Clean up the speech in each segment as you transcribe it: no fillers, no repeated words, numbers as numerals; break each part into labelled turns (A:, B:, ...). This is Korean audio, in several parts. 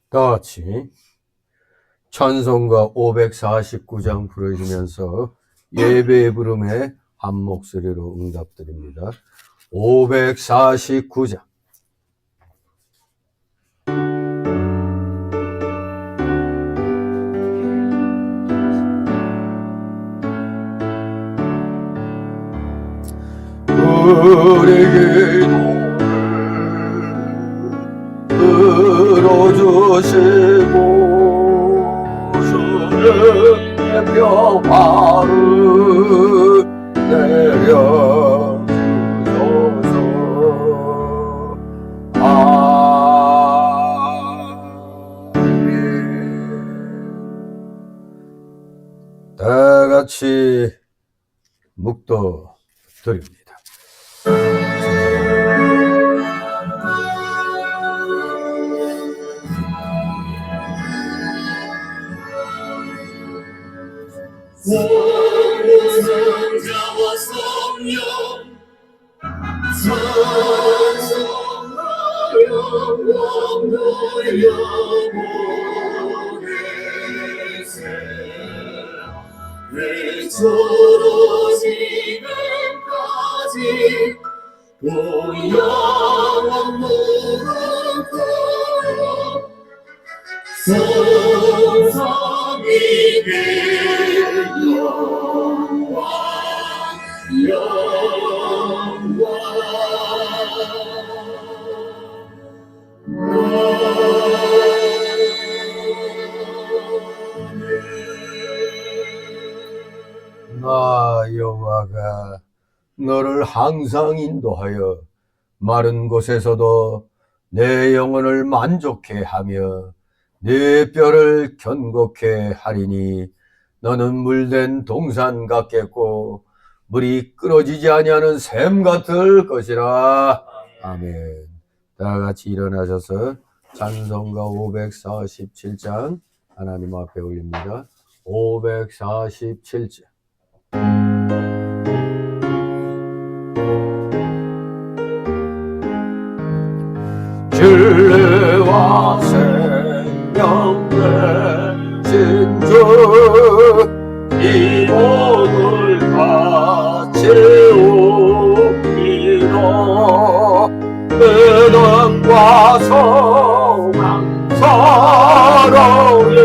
A: 다 같이 찬송가 549장 부르시면서 예배 부름에 한 목소리로 응답드립니다. 549장. 우리 기도를 들어주시고 주의 평화를 내려주소서. 아멘. 다 같이 묵도 드립니다.
B: 성자와 성령 찬송하여 영광 돌려보내세. 외쳐로 지금까지 또 영원 무릎 성삼위의 영광
A: 나 여호와가 너를 항상 인도하여 마른 곳에서도 내 영혼을 만족해 하며 내 뼈를 견고케 하리니 너는 물된 동산 같겠고 물이 끊어지지 아니하는 샘 같을 것이라. 아멘. 다 같이 일어나셔서 찬송가 547장 하나님 앞에 올립니다. 547장. 진리와 생명의 진주 이 몸을 같이 옮기러 믿음과 소망 사랑이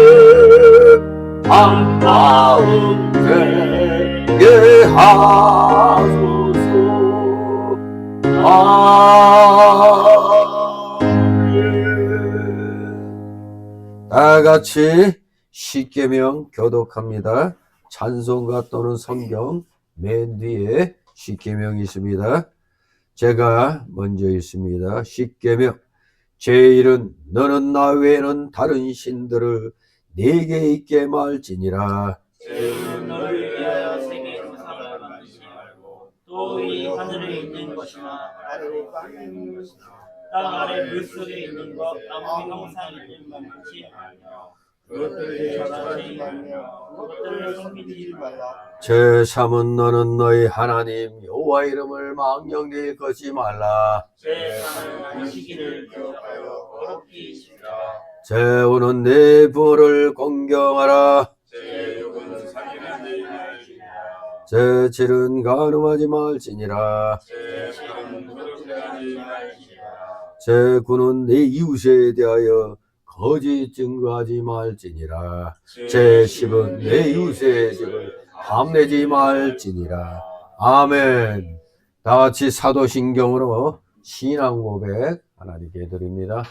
A: 한 마음 되게 하소서. 다 같이 십계명 교독합니다. 찬송가 또는 성경 맨 뒤에 십계명이 있습니다. 제가 먼저 읽습니다. 십계명. 제1은 너는 나 외에는 다른 신들을 내게 있게 말지니라.
C: 제1은 너를 위하여 세계 조상을 만드지 말고 또 이 하늘에 있는 것이나 아래 땅에 있는 것이나 땅 아래 물속에 있는 것 아무 형상 있는 만들지 말며 그것들을 절하지 말며 그것들을 섬기지 말라.
A: 제3은 너는 너희 하나님 여호와 이름을 망령되이 걷지 말라.
C: 제3은 안식일을 기억하여 거룩히 지키라.
A: 제5는 내 부모를 공경하라.
C: 제6은 살인하지 말지니라.
A: 제7은 간음하지 말지니라.
C: 제7은 도둑질하지 말지니라.
A: 제9는 내 이웃에 대하여 거짓 증거하지 말지니라. 제10은 내 이웃의 집을 탐내지 말지니라. 아멘. 다 같이 사도신경으로 신앙 고백 하나님께 드립니다.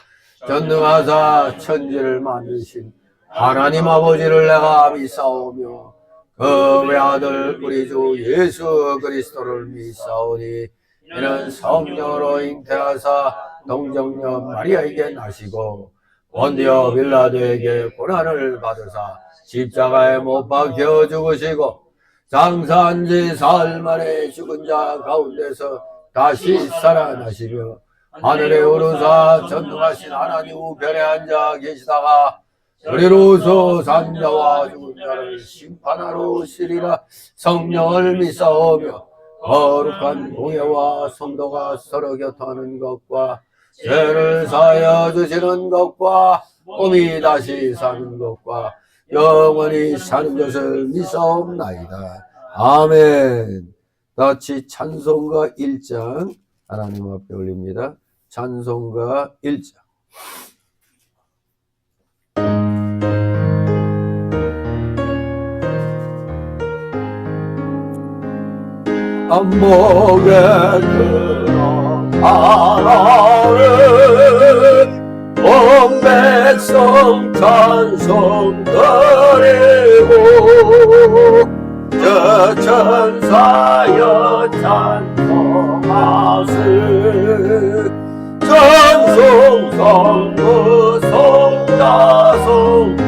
A: 전능하사 천지를 만드신 하나님 아버지를 내가 믿사오며 그 외아들 우리 주 예수 그리스도를 믿사오니 이는 성령으로 잉태하사 동정녀 마리아에게 나시고 본디오 빌라도에게 고난을 받으사 십자가에 못 박혀 죽으시고 장사한 지 사흘 만에 죽은 자 가운데서 다시 살아나시며 하늘에 오르사 전능하신 하나님 우편에 앉아 계시다가 그리로서 산자와 죽은 자를 심판하러 오시리라. 성령을 믿사오며 거룩한 공예와 성도가 서로 곁하는 것과 죄를 사하여 주시는 것과 몸이 다시 사는 것과 영원히 사는 것을 믿사옵나이다. 아멘. 같이 찬송가 1장 하나님 앞에 올립니다. 찬송가 1장. 안목에 들어가라는 온 백성 찬송 드리고 저 천사여 찬송하세 찬송 성부 성자 성부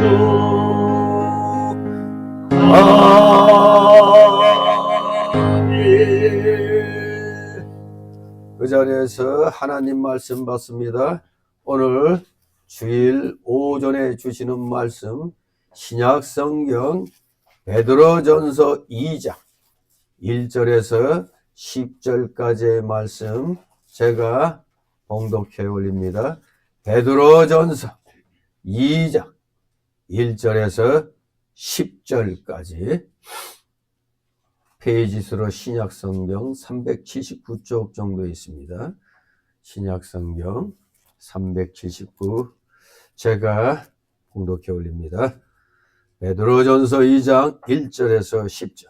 A: 그 자리에서 하나님 말씀 받습니다. 오늘 주일 오전에 주시는 말씀 신약성경 베드로전서 2장 1절에서 10절까지의 말씀 제가 봉독해 올립니다. 베드로전서 2장 1절에서 10절까지 페이지수로 신약성경 379쪽 정도 있습니다. 신약성경 379 제가 봉독해 올립니다. 베드로전서 2장 1절에서 10절.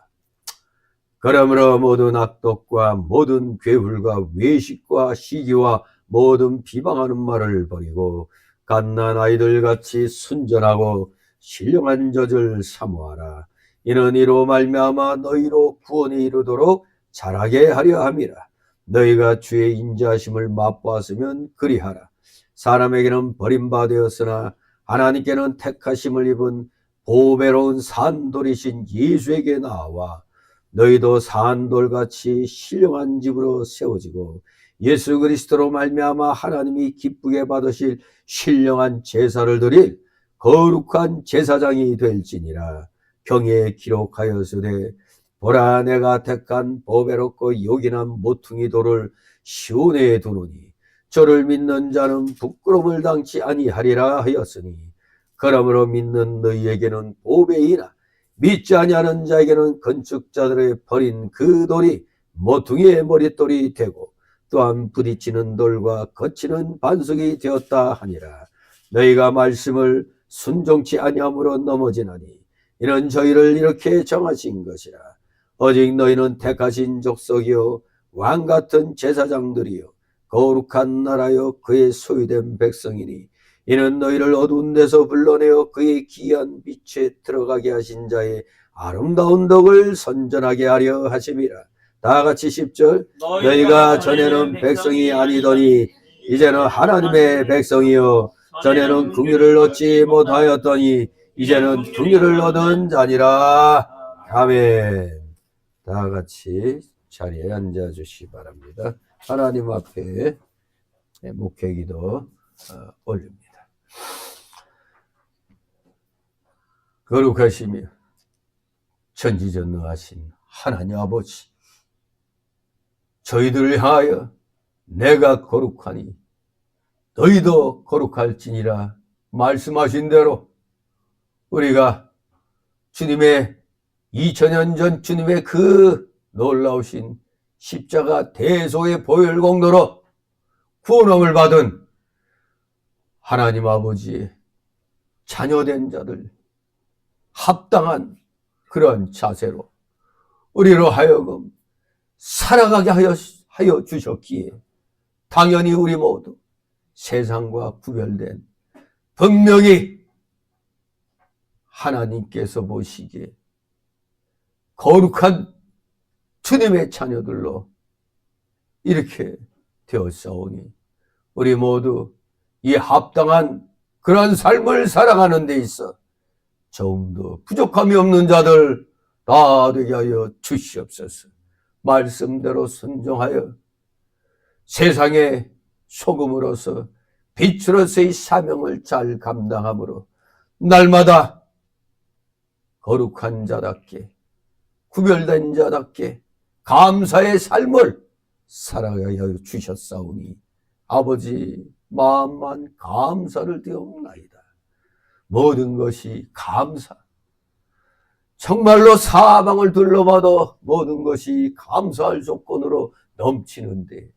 A: 그러므로 모든 악독과 모든 괴물과 외식과 시기와 모든 비방하는 말을 버리고 갓난 아이들같이 순전하고 신령한 젖을 사모하라. 이는 이로 말미암아 너희로 구원에 이르도록 자라게 하려 함이라. 너희가 주의 인자하심을 맛보았으면 그리하라. 사람에게는 버림받았으나 하나님께는 택하심을 입은 보배로운 산돌이신 예수에게 나와 너희도 산돌같이 신령한 집으로 세워지고 예수 그리스도로 말미암아 하나님이 기쁘게 받으실 신령한 제사를 드릴 거룩한 제사장이 될지니라. 경에 기록하였으되 보라 내가 택한 보배롭고 요긴한 모퉁이 돌을 시온에 두노니 저를 믿는 자는 부끄러움을 당치 아니하리라 하였으니 그러므로 믿는 너희에게는 보배이나 믿지 아니하는 자에게는 건축자들의 버린 그 돌이 모퉁이의 머릿돌이 되고 또한 부딪히는 돌과 거치는 반석이 되었다 하니라. 너희가 말씀을 순종치 아니함으로 넘어지나니 이는 저희를 이렇게 정하신 것이라. 오직 너희는 택하신 족속이요 왕같은 제사장들이요 거룩한 나라요 그의 소유된 백성이니 이는 너희를 어두운 데서 불러내어 그의 귀한 빛에 들어가게 하신 자의 아름다운 덕을 선전하게 하려 하심이라. 다같이 10절. 너희가 전에는 백성이 아니더니 이제는 하나님의 백성이요 전에는 긍휼을 얻지 못하였더니 이제는 긍휼을 얻은 자니라. 아멘. 다같이 자리에 앉아주시기 바랍니다. 하나님 앞에 목회기도 올립니다. 거룩하시며 천지전능하신 하나님 아버지, 저희들을 향하여 내가 거룩하니 너희도 거룩할지니라 말씀하신 대로 우리가 주님의 2000년 전 주님의 그 놀라우신 십자가 대소의 보혈 공로로 구원함을 받은 하나님 아버지의 자녀된 자들 합당한 그런 자세로 우리로 하여금 살아가게 하여 주셨기에 당연히 우리 모두 세상과 구별된 분명히 하나님께서 보시기에 거룩한 주님의 자녀들로 이렇게 되었사오니 우리 모두 이 합당한 그런 삶을 살아가는 데 있어 조금도 부족함이 없는 자들 다 되게 하여 주시옵소서. 말씀대로 순종하여 세상의 소금으로서 빛으로서의 사명을 잘 감당함으로 날마다 거룩한 자답게 구별된 자답게 감사의 삶을 살아가게 하여 주셨사오니 아버지 마음만 감사를 드리옵나이다. 모든 것이 감사. 정말로 사방을 둘러봐도 모든 것이 감사할 조건으로 넘치는데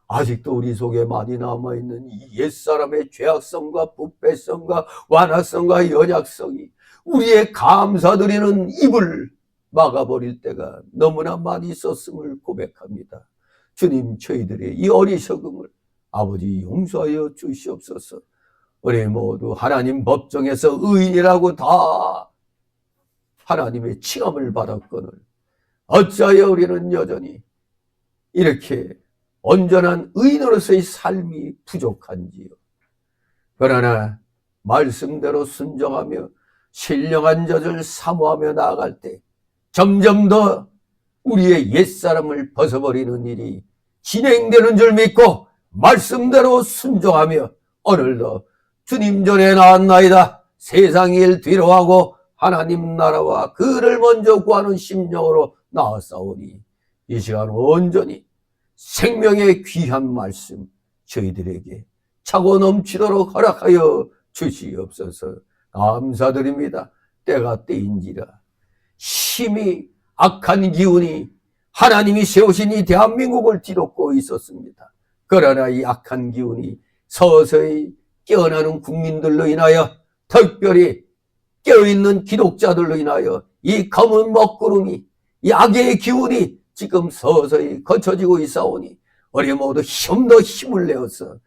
A: 아직도 우리 속에 많이 남아있는 이 옛사람의 죄악성과 부패성과 완악성과 연약성이 우리의 감사드리는 입을 막아버릴 때가 너무나 많이 있었음을 고백합니다. 주님, 저희들의 이 어리석음을 아버지 용서하여 주시옵소서. 우리 모두 하나님 법정에서 의인이라고 다 하나님의 칭함을 받았거늘 어찌하여 우리는 여전히 이렇게 온전한 의인으로서의 삶이 부족한지요. 그러나 말씀대로 순종하며 신령한 젖을 사모하며 나아갈 때 점점 더 우리의 옛사람을 벗어버리는 일이 진행되는 줄 믿고 말씀대로 순종하며 오늘도 주님 전에 나왔나이다. 세상 일 뒤로하고 하나님 나라와 그를 먼저 구하는 심령으로 나아싸우니 이 시간 온전히 생명의 귀한 말씀 저희들에게 차고 넘치도록 허락하여 주시옵소서. 감사드립니다. 때가 때인지라 심히 악한 기운이 하나님이 세우신 이 대한민국을 뒤덮고 있었습니다. 그러나 이 악한 기운이 서서히 깨어나는 국민들로 인하여 특별히 깨어있는 기독자들로 인하여 이 검은 먹구름이 이 악의 기운이 지금 서서히 거쳐지고 있사오니 우리 모두 좀 더 힘을 내어서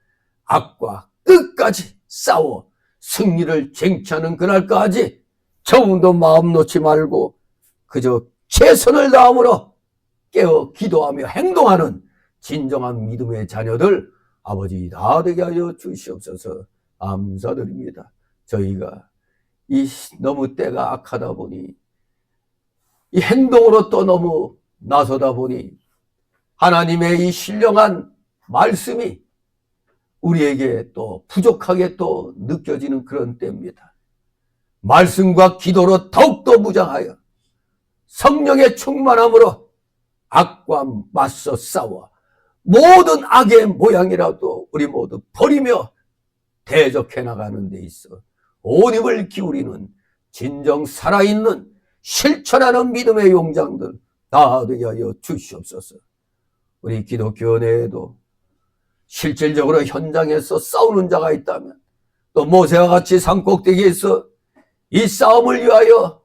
A: 악과 끝까지 싸워 승리를 쟁취하는 그날까지 조금도 마음 놓지 말고 그저 최선을 다함으로 깨어 기도하며 행동하는 진정한 믿음의 자녀들 아버지 다 되게 하여 주시옵소서. 감사드립니다. 저희가 이 너무 때가 악하다 보니 이 행동으로 또 너무 나서다 보니 하나님의 이 신령한 말씀이 우리에게 또 부족하게 또 느껴지는 그런 때입니다. 말씀과 기도로 더욱더 무장하여 성령의 충만함으로 악과 맞서 싸워 모든 악의 모양이라도 우리 모두 버리며 대적해 나가는 데 있어 온 힘을 기울이는 진정 살아있는 실천하는 믿음의 용장들 다 되게 하여 주시옵소서. 우리 기독교 내에도 실질적으로 현장에서 싸우는 자가 있다면 또 모세와 같이 산꼭대기에서 이 싸움을 위하여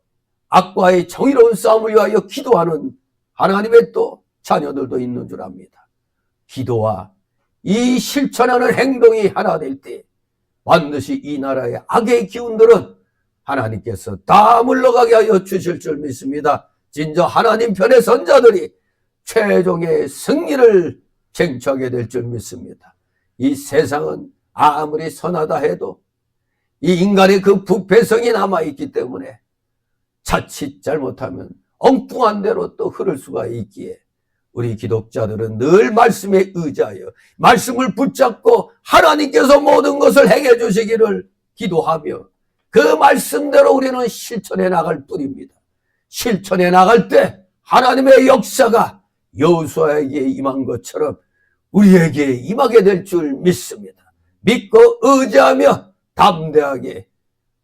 A: 악과의 정의로운 싸움을 위하여 기도하는 하나님의 또 자녀들도 있는 줄 압니다. 기도와 이 실천하는 행동이 하나 될 때 반드시 이 나라의 악의 기운들은 하나님께서 다 물러가게 하여 주실 줄 믿습니다. 진정 하나님 편의 선자들이 최종의 승리를 쟁취하게 될 줄 믿습니다. 이 세상은 아무리 선하다 해도 이 인간의 그 부패성이 남아있기 때문에 자칫 잘못하면 엉뚱한 대로 또 흐를 수가 있기에 우리 기독자들은 늘 말씀에 의지하여 말씀을 붙잡고 하나님께서 모든 것을 행해 주시기를 기도하며 그 말씀대로 우리는 실천해 나갈 뿐입니다. 실천해 나갈 때 하나님의 역사가 여호수아에게 임한 것처럼 우리에게 임하게 될 줄 믿습니다. 믿고 의지하며 담대하게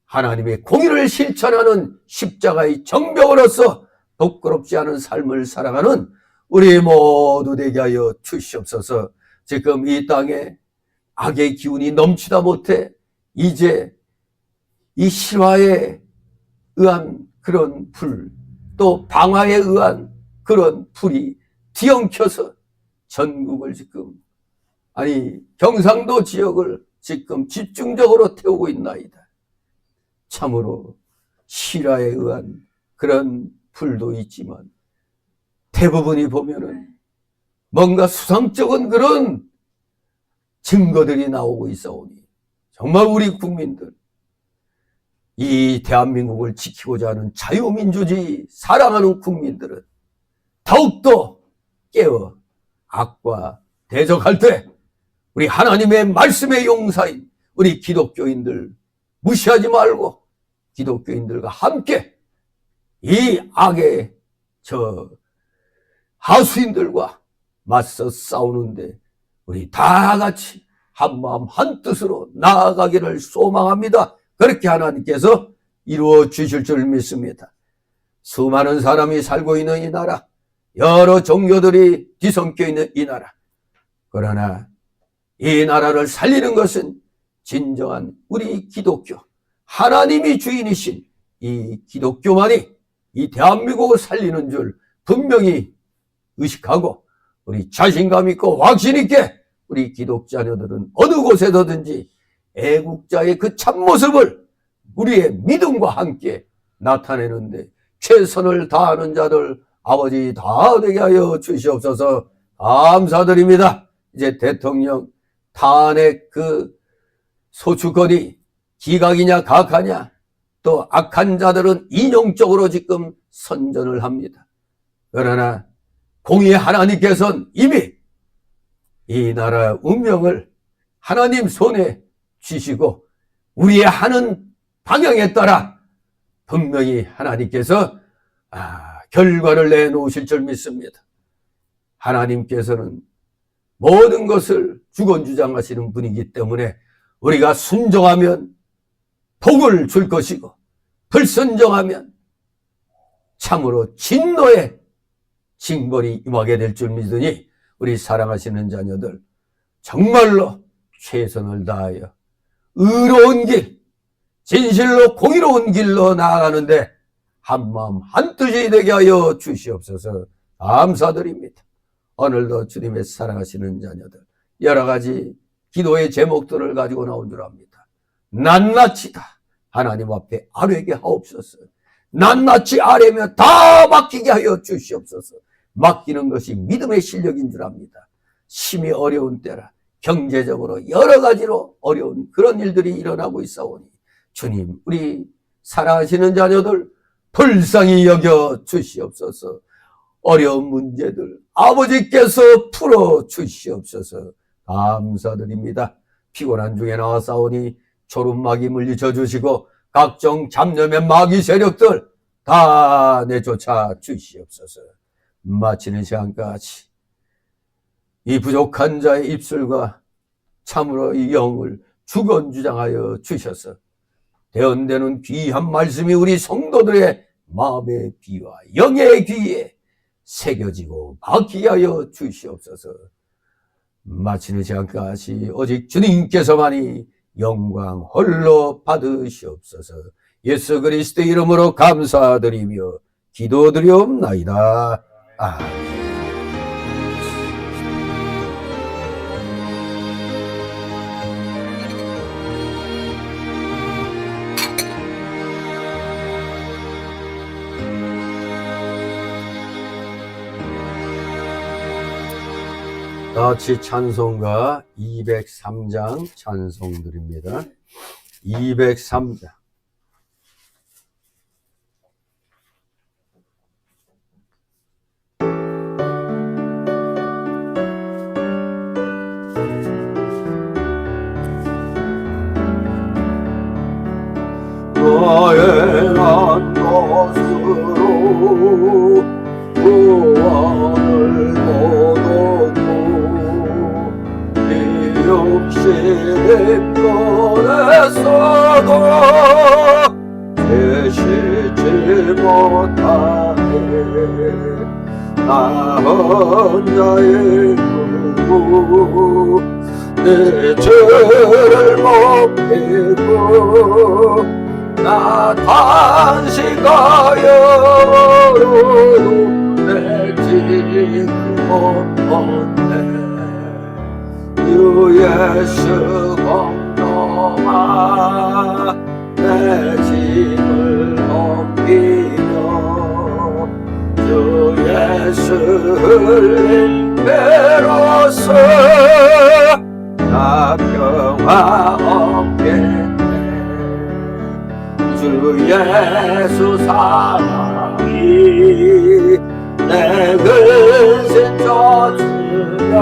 A: 하나님의 공의를 실천하는 십자가의 정병으로서 부끄럽지 않은 삶을 살아가는 우리 모두 되게 하여 주시옵소서. 지금 이 땅에 악의 기운이 넘치다 못해 이제 이 실화에 의한 그런 불, 또 방화에 의한 그런 불이 뒤엉켜서 전국을 지금 경상도 지역을 지금 집중적으로 태우고 있나이다. 참으로 실화에 의한 그런 불도 있지만 대부분이 보면은 뭔가 수상쩍은 그런 증거들이 나오고 있어오니 정말 우리 국민들 이 대한민국을 지키고자 하는 자유민주주의 사랑하는 국민들은 더욱더 깨어 악과 대적할 때 우리 하나님의 말씀의 용사인 우리 기독교인들 무시하지 말고 기독교인들과 함께 이 악의 하수인들과 맞서 싸우는데 우리 다 같이 한마음 한뜻으로 나아가기를 소망합니다. 그렇게 하나님께서 이루어 주실 줄 믿습니다. 수많은 사람이 살고 있는 이 나라, 여러 종교들이 뒤섞여 있는 이 나라, 그러나 이 나라를 살리는 것은 진정한 우리 기독교, 하나님이 주인이신 이 기독교만이 이 대한민국을 살리는 줄 분명히 의식하고, 우리 자신감 있고 확신 있게 우리 기독자녀들은 어느 곳에서든지 애국자의 그 참모습을 우리의 믿음과 함께 나타내는데 최선을 다하는 자들 아버지 다 되게 하여 주시옵소서. 감사드립니다. 이제 대통령 탄핵 그 소추권이 기각이냐 각하냐, 또 악한 자들은 인용적으로 지금 선전을 합니다. 그러나 공의의 하나님께서는 이미 이 나라의 운명을 하나님 손에 쥐시고 우리의 하는 방향에 따라 분명히 하나님께서 결과를 내놓으실 줄 믿습니다. 하나님께서는 모든 것을 주권주장하시는 분이기 때문에 우리가 순종하면 복을 줄 것이고, 불순종하면 참으로 진노의 징벌이 임하게 될 줄 믿으니 우리 사랑하시는 자녀들 정말로 최선을 다하여 의로운 길, 진실로 공의로운 길로 나아가는데 한마음 한뜻이 되게 하여 주시옵소서. 감사드립니다. 오늘도 주님의 사랑하시는 자녀들 여러 가지 기도의 제목들을 가지고 나온 줄 압니다. 낱낱이 다 하나님 앞에 아뢰게 하옵소서. 낱낱이 아뢰며 다 맡기게 하여 주시옵소서. 맡기는 것이 믿음의 실력인 줄 압니다. 심히 어려운 때라 경제적으로 여러 가지로 어려운 그런 일들이 일어나고 있사오니 주님, 우리 사랑하시는 자녀들 불쌍히 여겨 주시옵소서. 어려운 문제들 아버지께서 풀어 주시옵소서. 감사드립니다. 피곤한 중에 나와싸우니 졸음마귀 물리쳐 주시고 각종 잡념의 마귀 세력들 다 내쫓아 주시옵소서. 마치는 시간까지 이 부족한 자의 입술과 참으로 이 영을 주권주장하여 주셔서 대언되는 귀한 말씀이 우리 성도들의 마음의 귀와 영의 귀에 새겨지고 막히게 하여 주시옵소서. 마치는 시간까지 오직 주님께서만이 영광 홀로 받으시옵소서. 예수 그리스도의 이름으로 감사드리며 기도드리옵나이다. 아멘. 같이 찬송가 203장 찬송 드립니다. 203장. 너의 난 것으로 구원을 얻었고 네 욕심의 편에서도 되시지 못하네. 나 혼자의 구구 내 죄를 못 피고 나 단식하여도 내지 못해. 주 예수 공동아 내 짐을 옮기며 주 예수 흘린 배로서 나 평화 얻게. 주 예수 사랑이 내 근심 져주며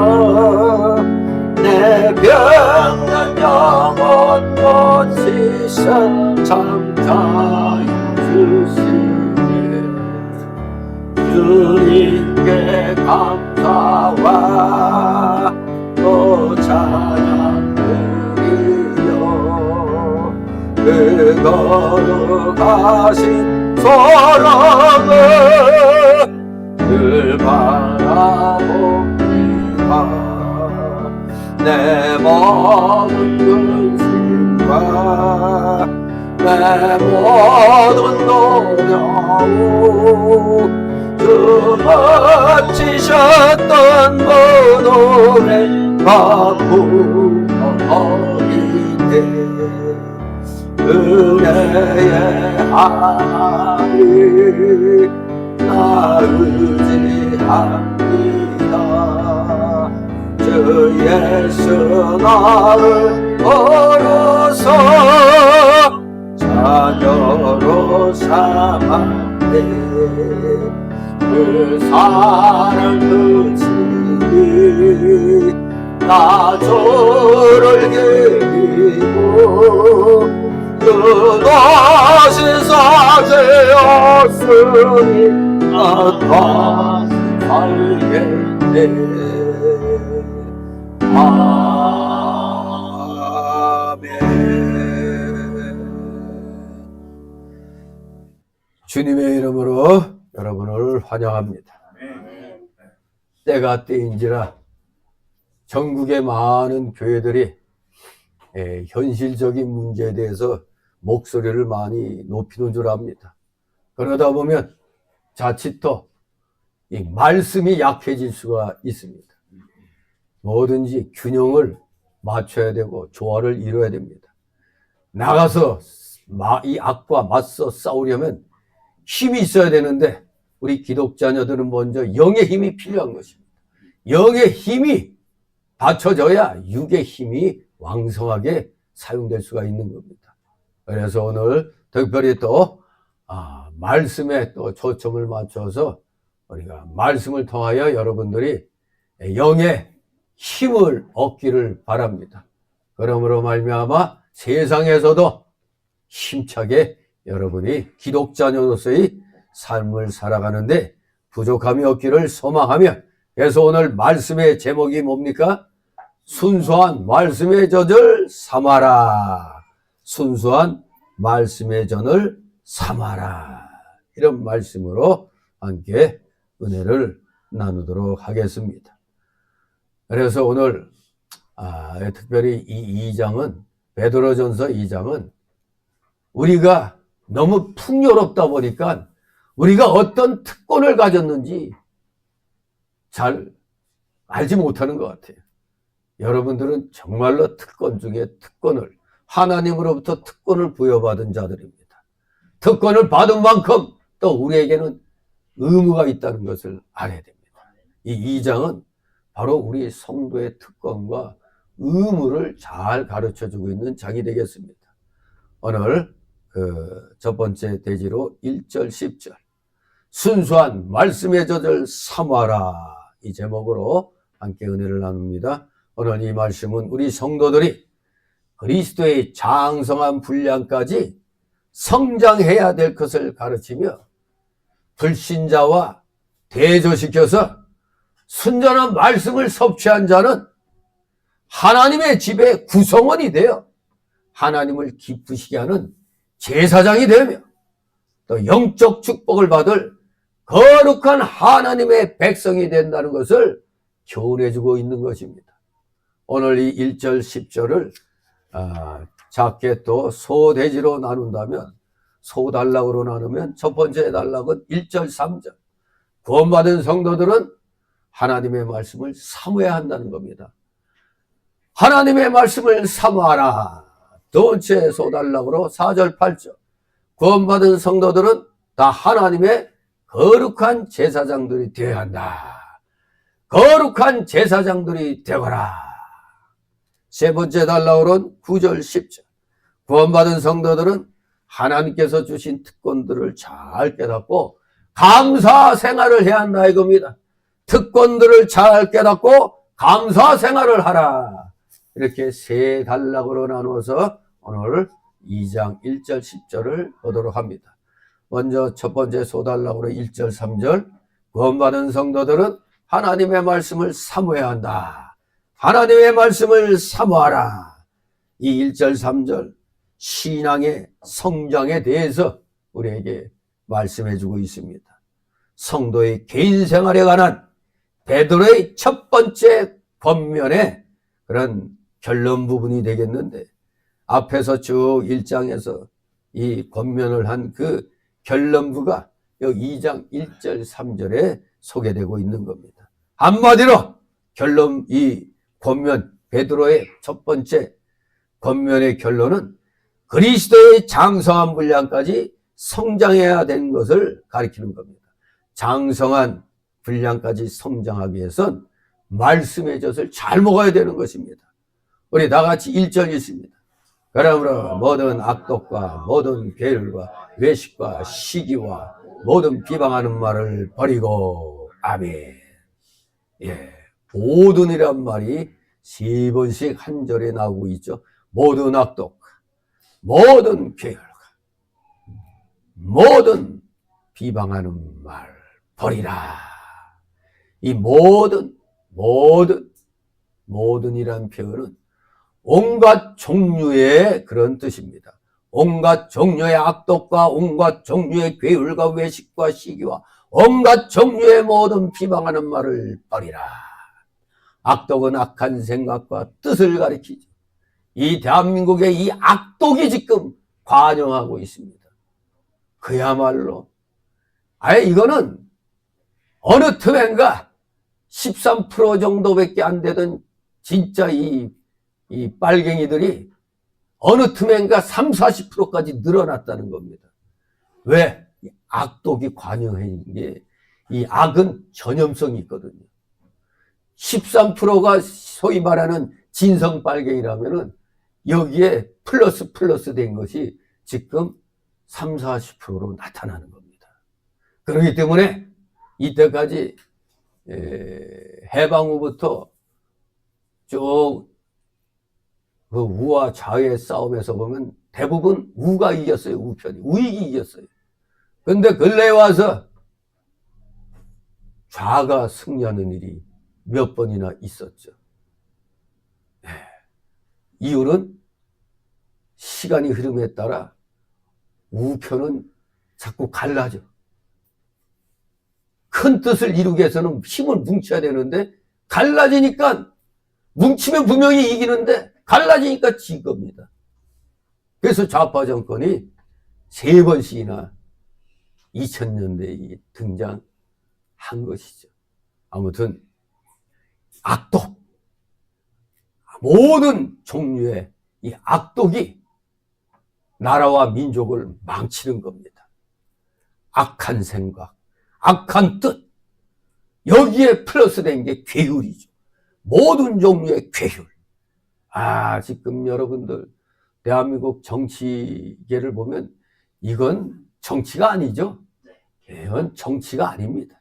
A: 내 병든 영혼 고치셔 참자여 주시네. 주님께 감사와 또 찬양 드리며 그 걸어가신 사랑을 늘 바라봅니다. 내 모든 근심과 내 모든 노려움 주 바치셨던 무덤에 바꾸어이네. 은혜의 하나님 나 의지합니다. 주 예수 나를 걸어서 자녀로 삼았네. 그 사랑 그 진리 나 저를 기리고 그 다시 사죄였으니 나 다시 살겠네. 주님의 이름으로 여러분을 환영합니다. 때가 때인지라 전국의 많은 교회들이 현실적인 문제에 대해서 목소리를 많이 높이는 줄 압니다. 그러다 보면 자칫 또 이 말씀이 약해질 수가 있습니다. 뭐든지 균형을 맞춰야 되고 조화를 이뤄야 됩니다. 나가서 이 악과 맞서 싸우려면 힘이 있어야 되는데 우리 기독자녀들은 먼저 영의 힘이 필요한 것입니다. 영의 힘이 받쳐져야 육의 힘이 왕성하게 사용될 수가 있는 겁니다. 그래서 오늘 특별히 또 말씀에 또 초점을 맞춰서 우리가 말씀을 통하여 여러분들이 영의 힘을 얻기를 바랍니다. 그러므로 말미암아 세상에서도 힘차게 여러분이 기독자녀로서의 삶을 살아가는데 부족함이 없기를 소망하며, 그래서 오늘 말씀의 제목이 뭡니까? 순수한 말씀의 젖을 삼아라. 순수한 말씀의 젖을 삼아라. 이런 말씀으로 함께 은혜를 나누도록 하겠습니다. 그래서 오늘 특별히 이 2장은, 베드로전서 2장은 우리가 너무 풍요롭다 보니까 우리가 어떤 특권을 가졌는지 잘 알지 못하는 것 같아요. 여러분들은 정말로 특권 중에 특권을, 하나님으로부터 특권을 부여받은 자들입니다. 특권을 받은 만큼 또 우리에게는 의무가 있다는 것을 알아야 됩니다. 이 2장은 바로 우리 성도의 특권과 의무를 잘 가르쳐주고 있는 장이 되겠습니다. 오늘 첫 번째 대지로 1절 10절 순수한 말씀의 젖을 삼아라, 이 제목으로 함께 은혜를 나눕니다. 오늘 이 말씀은 우리 성도들이 그리스도의 장성한 분량까지 성장해야 될 것을 가르치며 불신자와 대조시켜서 순전한 말씀을 섭취한 자는 하나님의 집의 구성원이 되어 하나님을 기쁘시게 하는 제사장이 되며 또 영적 축복을 받을 거룩한 하나님의 백성이 된다는 것을 교훈해주고 있는 것입니다. 오늘 이 1절 10절을 작게 또 소대지로 나눈다면, 소단락으로 나누면 첫 번째 단락은 1절 3절 구원받은 성도들은 하나님의 말씀을 사모해야 한다는 겁니다. 하나님의 말씀을 사모하라. 두 번째 소단락으로 4절 8절 구원받은 성도들은 다 하나님의 거룩한 제사장들이 되어야 한다. 거룩한 제사장들이 되거라. 세 번째 단락으로는 9절 10절 구원받은 성도들은 하나님께서 주신 특권들을 잘 깨닫고 감사 생활을 해야 한다 이겁니다. 특권들을 잘 깨닫고 감사 생활을 하라. 이렇게 세 단락으로 나누어서 오늘 2장 1절 10절을 보도록 합니다. 먼저 첫 번째 소단락으로 1절 3절 구원받은 성도들은 하나님의 말씀을 사모해야 한다. 하나님의 말씀을 사모하라. 이 1절 3절 신앙의 성장에 대해서 우리에게 말씀해 주고 있습니다. 성도의 개인 생활에 관한 베드로의 첫 번째 권면의 그런 결론 부분이 되겠는데, 앞에서 쭉 1장에서 이 권면을 한 그 결론부가 여기 2장 1절 3절에 소개되고 있는 겁니다. 한마디로 결론, 이 권면, 베드로의 첫 번째 권면의 결론은 그리스도의 장성한 분량까지 성장해야 되는 것을 가리키는 겁니다. 장성한 분량까지 성장하기 위해선 말씀의 젖을 잘 먹어야 되는 것입니다. 우리 다 같이 1절 읽습니다. 그러므로 모든 악독과 모든 괴율과 외식과 시기와 모든 비방하는 말을 버리고. 아멘. 예, 모든이란 말이 3번씩 한 절에 나오고 있죠. 모든 악독, 모든 괴율과 모든 비방하는 말 버리라. 이 모든이란 표현은 온갖 종류의 그런 뜻입니다. 온갖 종류의 악독과 온갖 종류의 괴율과 외식과 시기와 온갖 종류의 모든 비방하는 말을 버리라. 악독은 악한 생각과 뜻을 가리키죠. 이 대한민국의 이 악독이 지금 관영하고 있습니다. 그야말로 이거는 어느 틈엔가 13% 정도밖에 안 되던 진짜 이 빨갱이들이 어느 틈엔가 30-40%까지 늘어났다는 겁니다. 왜? 악독이 관영한 게, 이 악은 전염성이 있거든요. 13%가 소위 말하는 진성 빨갱이라면은 여기에 플러스 된 것이 지금 30-40%로 나타나는 겁니다. 그렇기 때문에 이때까지 해방 후부터 쭉 그 우와 좌의 싸움에서 보면 대부분 우가 이겼어요. 우편이. 우익이 이겼어요. 근데 근래에 와서 좌가 승리하는 일이 몇 번이나 있었죠. 이유는 시간이 흐름에 따라 우편은 자꾸 갈라져. 큰 뜻을 이루기 위해서는 힘을 뭉쳐야 되는데 갈라지니까, 뭉치면 분명히 이기는데 갈라지니까 진 겁니다. 그래서 좌파 정권이 3번씩이나 2000년대에 등장한 것이죠. 아무튼 악독, 모든 종류의 이 악독이 나라와 민족을 망치는 겁니다. 악한 생각, 악한 뜻, 여기에 플러스된 게 괴율이죠. 모든 종류의 괴율. 지금 여러분들 대한민국 정치계를 보면 이건 정치가 아니죠. 이건 정치가 아닙니다.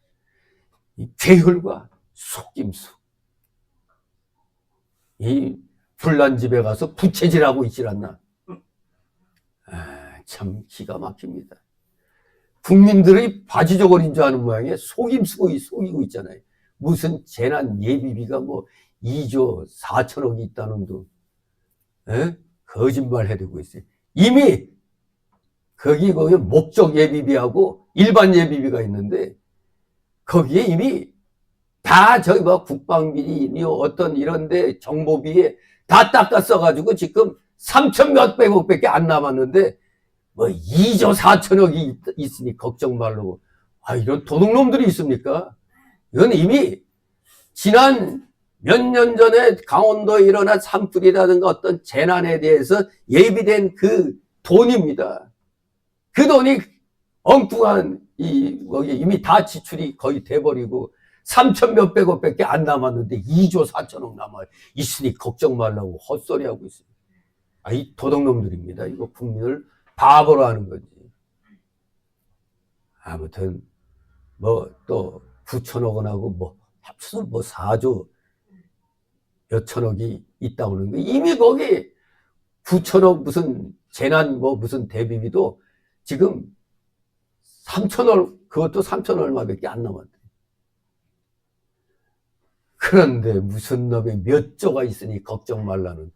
A: 이 괴율과 속임수. 이 불난 집에 가서 부채질하고 있질 않나. 참 기가 막힙니다. 국민들의 바지저고린 줄 아는 모양에 속이고 있잖아요. 무슨 재난 예비비가 뭐 2조 4천억이 있다는 둥 거짓말 해대고 있어요. 이미 거기 보면 목적 예비비하고 일반 예비비가 있는데 거기에 이미 다 저기 뭐 국방비니 어떤 이런데 정보비에 다 닦아 써가지고 지금 3천 몇백억밖에 안 남았는데 뭐 2조 4천억이 있으니 걱정 말라고. 이런 도둑놈들이 있습니까? 이건 이미 지난 몇 년 전에 강원도에 일어난 산불이라든가 어떤 재난에 대해서 예비된 그 돈입니다. 그 돈이 엉뚱한 이미 다 지출이 거의 돼버리고 3천 몇백억밖에 안 남았는데 2조 4천억 남아 있으니 걱정 말라고 헛소리하고 있어요. 이 도둑놈들입니다. 이거 국민을 바보로 하는 거지. 아무튼 뭐 또 9천억 원하고 뭐 합쳐서 뭐 4조 몇 천억이 있다고 하는 거. 이미 거기 9천억 무슨 재난 뭐 무슨 대비비도 지금 3천억, 그것도 3천 얼마밖에 안 남았대. 그런데 무슨 놈이 몇 조가 있으니 걱정 말라는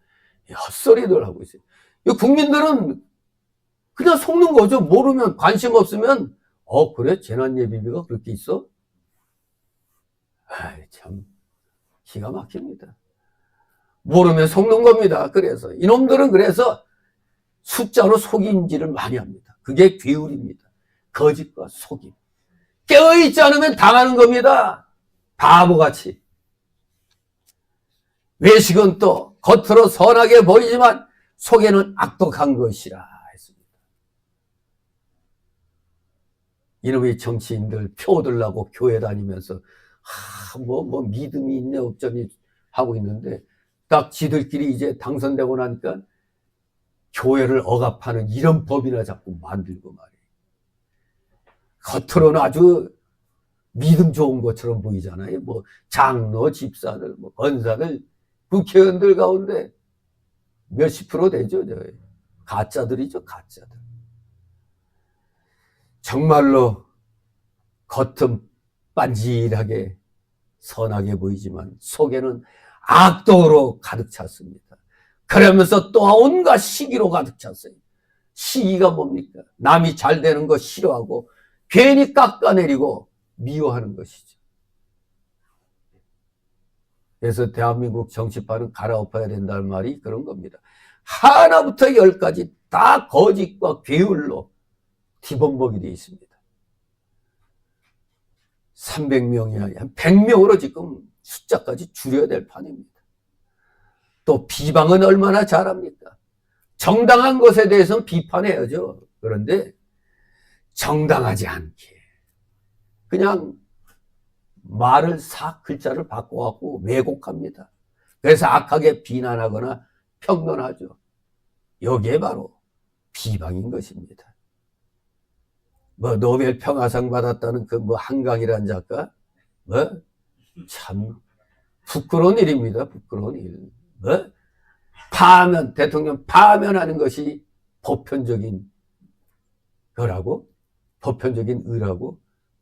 A: 헛소리들 하고 있어요. 이 국민들은 그냥 속는 거죠. 모르면, 관심 없으면, 그래? 재난예비비가 그렇게 있어? 아이, 참, 기가 막힙니다. 모르면 속는 겁니다. 그래서, 이놈들은 그래서 숫자로 속임질을 많이 합니다. 그게 괴울입니다. 거짓과 속임. 깨어있지 않으면 당하는 겁니다. 바보같이. 외식은 또 겉으로 선하게 보이지만 속에는 악독한 것이라 했습니다. 이놈의 정치인들 표 얻으려고 교회 다니면서 믿음이 있네 없잖니 하고 있는데 딱 지들끼리 이제 당선되고 나니까 교회를 억압하는 이런 법이나 자꾸 만들고 말이에요. 겉으로는 아주 믿음 좋은 것처럼 보이잖아요. 장로, 집사들, 권사들, 국회의원들 가운데 몇십 프로 되죠. 가짜들이죠, 가짜들. 정말로 겉은 빤질하게 선하게 보이지만 속에는 악독으로 가득 찼습니다. 그러면서 또 온갖 시기로 가득 찼어요. 시기가 뭡니까? 남이 잘 되는 거 싫어하고 괜히 깎아내리고 미워하는 것이죠. 그래서 대한민국 정치판은 갈아엎어야 된다는 말이 그런 겁니다. 하나부터 열까지 다 거짓과 괴울로 뒤범벅이 되어 있습니다. 300명이 아니라 100명으로 지금 숫자까지 줄여야 될 판입니다. 또 비방은 얼마나 잘합니까? 정당한 것에 대해서는 비판해야죠. 그런데 정당하지 않게 그냥 말을 싹 글자를 바꿔갖고 왜곡합니다. 그래서 악하게 비난하거나 평론하죠. 여기에 바로 비방인 것입니다. 노벨 평화상 받았다는 한강이라는 작가, 참 부끄러운 일입니다. 부끄러운 일. 대통령 파면하는 것이 보편적인 거라고? 보편적인 의라고?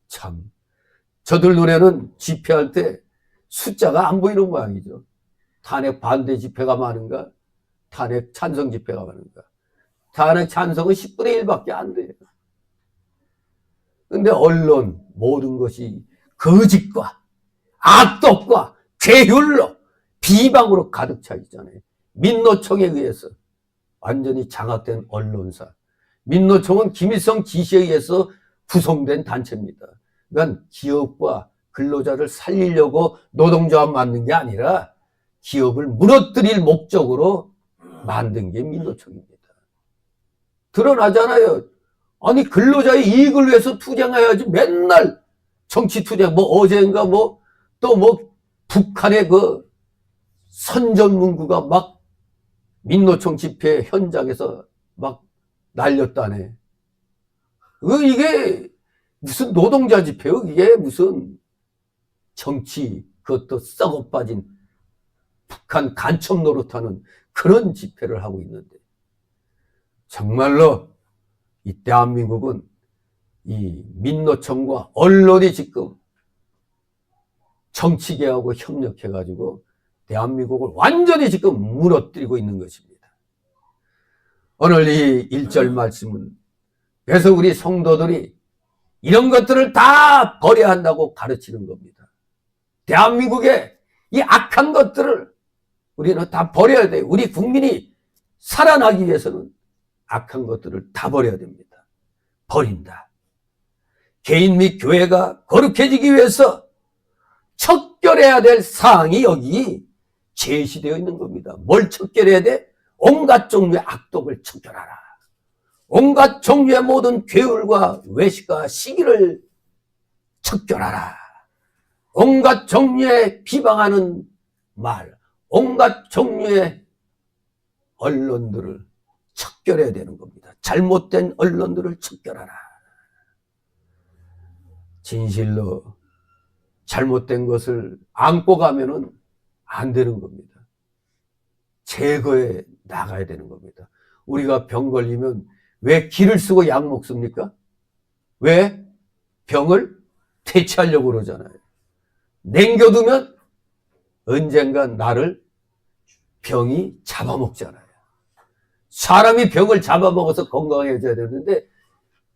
A: 참. 저들 눈에는 집회할 때 숫자가 안 보이는 모양이죠. 탄핵 반대 집회가 많은가? 탄핵 찬성 집회가 많은가? 탄핵 찬성은 10분의 1밖에 안 돼요. 근데 언론, 모든 것이 거짓과 악독과 괴율로 비방으로 가득 차 있잖아요. 민노총에 의해서 완전히 장악된 언론사. 민노총은 김일성 지시에 의해서 구성된 단체입니다. 그러니까 기업과 근로자를 살리려고 노동조합 만든 게 아니라 기업을 무너뜨릴 목적으로 만든 게 민노총입니다. 드러나잖아요. 아니 근로자의 이익을 위해서 투쟁해야지 맨날 정치 투쟁 어제인가 또 북한의 선전문구가 막 민노총 집회 현장에서 막 날렸다네. 이게 무슨 노동자 집회요? 이게 무슨 정치 그것도 썩어 빠진 북한 간첩 노릇하는 그런 집회를 하고 있는데 정말로 이 대한민국은 이 민노총과 언론이 지금 정치계하고 협력해가지고 대한민국을 완전히 지금 무너뜨리고 있는 것입니다. 오늘 이 1절 말씀은 그래서 우리 성도들이 이런 것들을 다 버려야 한다고 가르치는 겁니다. 대한민국의 이 악한 것들을 우리는 다 버려야 돼요. 우리 국민이 살아나기 위해서는 악한 것들을 다 버려야 됩니다. 버린다. 개인 및 교회가 거룩해지기 위해서 척결해야 될 사항이 여기 제시되어 있는 겁니다. 뭘 척결해야 돼? 온갖 종류의 악독을 척결하라. 온갖 종류의 모든 괴울과 외식과 시기를 척결하라. 온갖 종류의 비방하는 말, 온갖 종류의 언론들을 척결해야 되는 겁니다. 잘못된 언론들을 척결하라. 진실로 잘못된 것을 안고 가면은 안 되는 겁니다. 제거해 나가야 되는 겁니다. 우리가 병 걸리면 왜 기를 쓰고 약 먹습니까? 왜? 병을 퇴치하려고 그러잖아요. 남겨두면 언젠간 나를 병이 잡아먹잖아요. 사람이 병을 잡아먹어서 건강해져야 되는데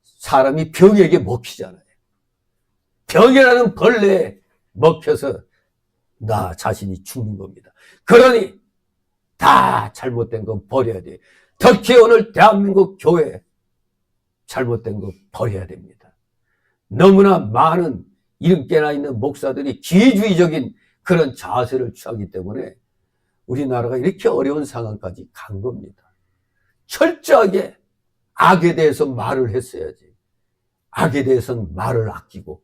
A: 사람이 병에게 먹히잖아요. 병이라는 벌레에 먹혀서 나 자신이 죽는 겁니다. 그러니 다 잘못된 거 버려야 돼. 특히 오늘 대한민국 교회 잘못된 거 버려야 됩니다. 너무나 많은 이름께나 있는 목사들이 기회주의적인 그런 자세를 취하기 때문에 우리나라가 이렇게 어려운 상황까지 간 겁니다. 철저하게 악에 대해서 말을 했어야지. 악에 대해서는 말을 아끼고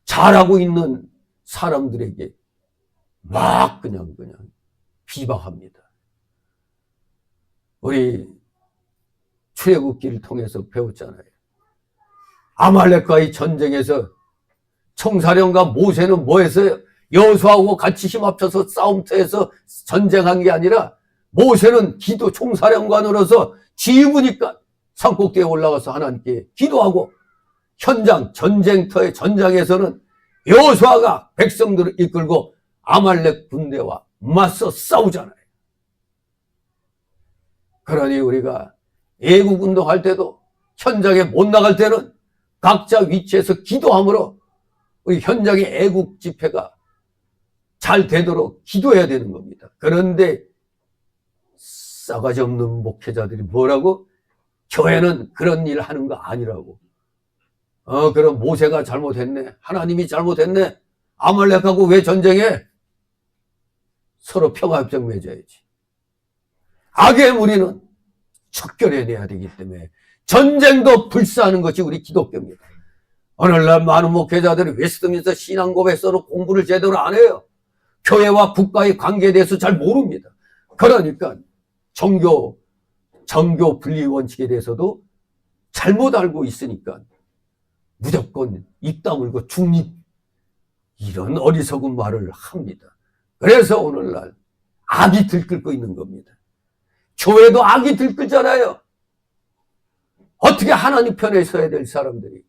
A: 잘하고 있는 사람들에게 막 그냥 비방합니다. 우리 출애굽기를 통해서 배웠잖아요. 아말렉과의 전쟁에서 청사령과 모세는 뭐 했어요? 여호수아하고 같이 힘 합쳐서 싸움터에서 전쟁한 게 아니라 모세는 기도 총사령관으로서 지휘부니까 산꼭대기에 올라가서 하나님께 기도하고 현장 전쟁터의 전장에서는 여호수아가 백성들을 이끌고 아말렉 군대와 맞서 싸우잖아요. 그러니 우리가 애국운동할 때도 현장에 못 나갈 때는 각자 위치에서 기도함으로 우리 현장의 애국 집회가 잘 되도록 기도해야 되는 겁니다. 그런데 싸가지 없는 목회자들이 뭐라고? 교회는 그런 일 하는 거 아니라고. 그럼 모세가 잘못했네. 하나님이 잘못했네. 아말렉하고 왜 전쟁해? 서로 평화협정 맺어야지. 악의 무리는 척결해내야 되기 때문에 전쟁도 불사하는 것이 우리 기독교입니다. 오늘날 많은 목회자들이 웨스트민스터 신앙고백서로 공부를 제대로 안 해요. 교회와 국가의 관계에 대해서 잘 모릅니다. 그러니까 정교 분리 원칙에 대해서도 잘못 알고 있으니까 무조건 입 다물고 중립 이런 어리석은 말을 합니다. 그래서 오늘날 악이 들끓고 있는 겁니다. 교회도 악이 들끓잖아요. 어떻게 하나님 편에 서야 될 사람들이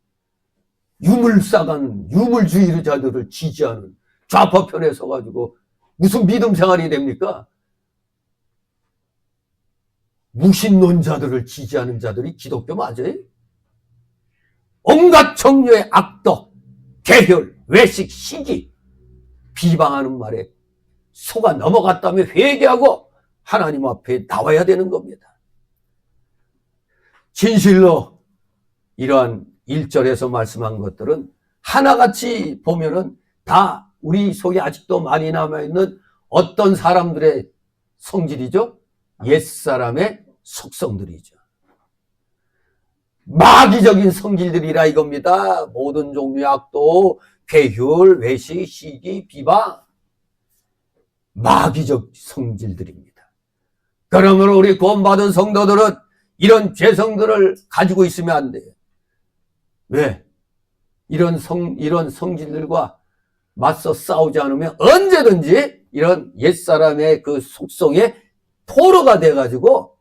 A: 유물싸간 유물주의자들을 지지하는 좌파 편에 서가지고 무슨 믿음 생활이 됩니까? 무신론자들을 지지하는 자들이 기독교 맞아요? 온갖 종류의 악덕, 계혈, 외식, 시기 비방하는 말에 속아 넘어갔다며 회개하고 하나님 앞에 나와야 되는 겁니다. 진실로 이러한 1절에서 말씀한 것들은 하나같이 보면은 다 우리 속에 아직도 많이 남아있는 어떤 사람들의 성질이죠? 옛사람의 속성들이죠. 마귀적인 성질들이라 이겁니다. 모든 종류의 악도, 괴휼, 외식, 시기, 비방 마귀적 성질들입니다. 그러므로 우리 구원받은 성도들은 이런 죄성들을 가지고 있으면 안 돼요. 왜? 이런 성질들과 맞서 싸우지 않으면 언제든지 이런 옛사람의 그 속성에 포로가 돼가지고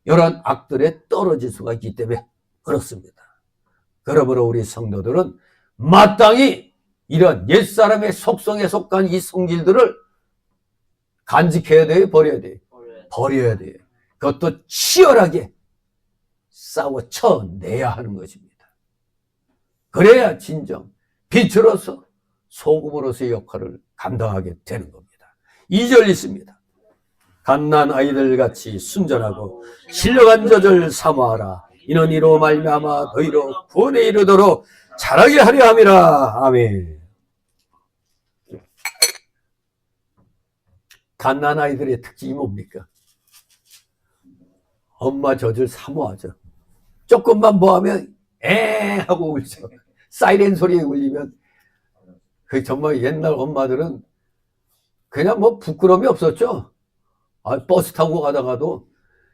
A: 이런 악들에 떨어질 수가 있기 때문에 그렇습니다. 그러므로 우리 성도들은 마땅히 이런 옛사람의 속성에 속한 이 성질들을 간직해야 돼요? 버려야 돼요? 버려야 돼요. 그것도 치열하게 싸워 쳐내야 하는 것입니다. 그래야 진정 빛으로서 소금으로서의 역할을 감당하게 되는 겁니다. 2절 있습니다. 갓난 아이들 같이 순전하고 신령한 젖을 사모하라. 이는 이로 말미암아 너희로 구원에 이르도록 자라게 하려 함이라. 아멘. 갓난 아이들의 특징이 뭡니까? 엄마 젖을 사모하죠. 조금만 뭐하면 에 하고 울죠. 사이렌 소리에 울리면 그 정말 옛날 엄마들은 그냥 뭐 부끄러움이 없었죠. 버스 타고 가다가도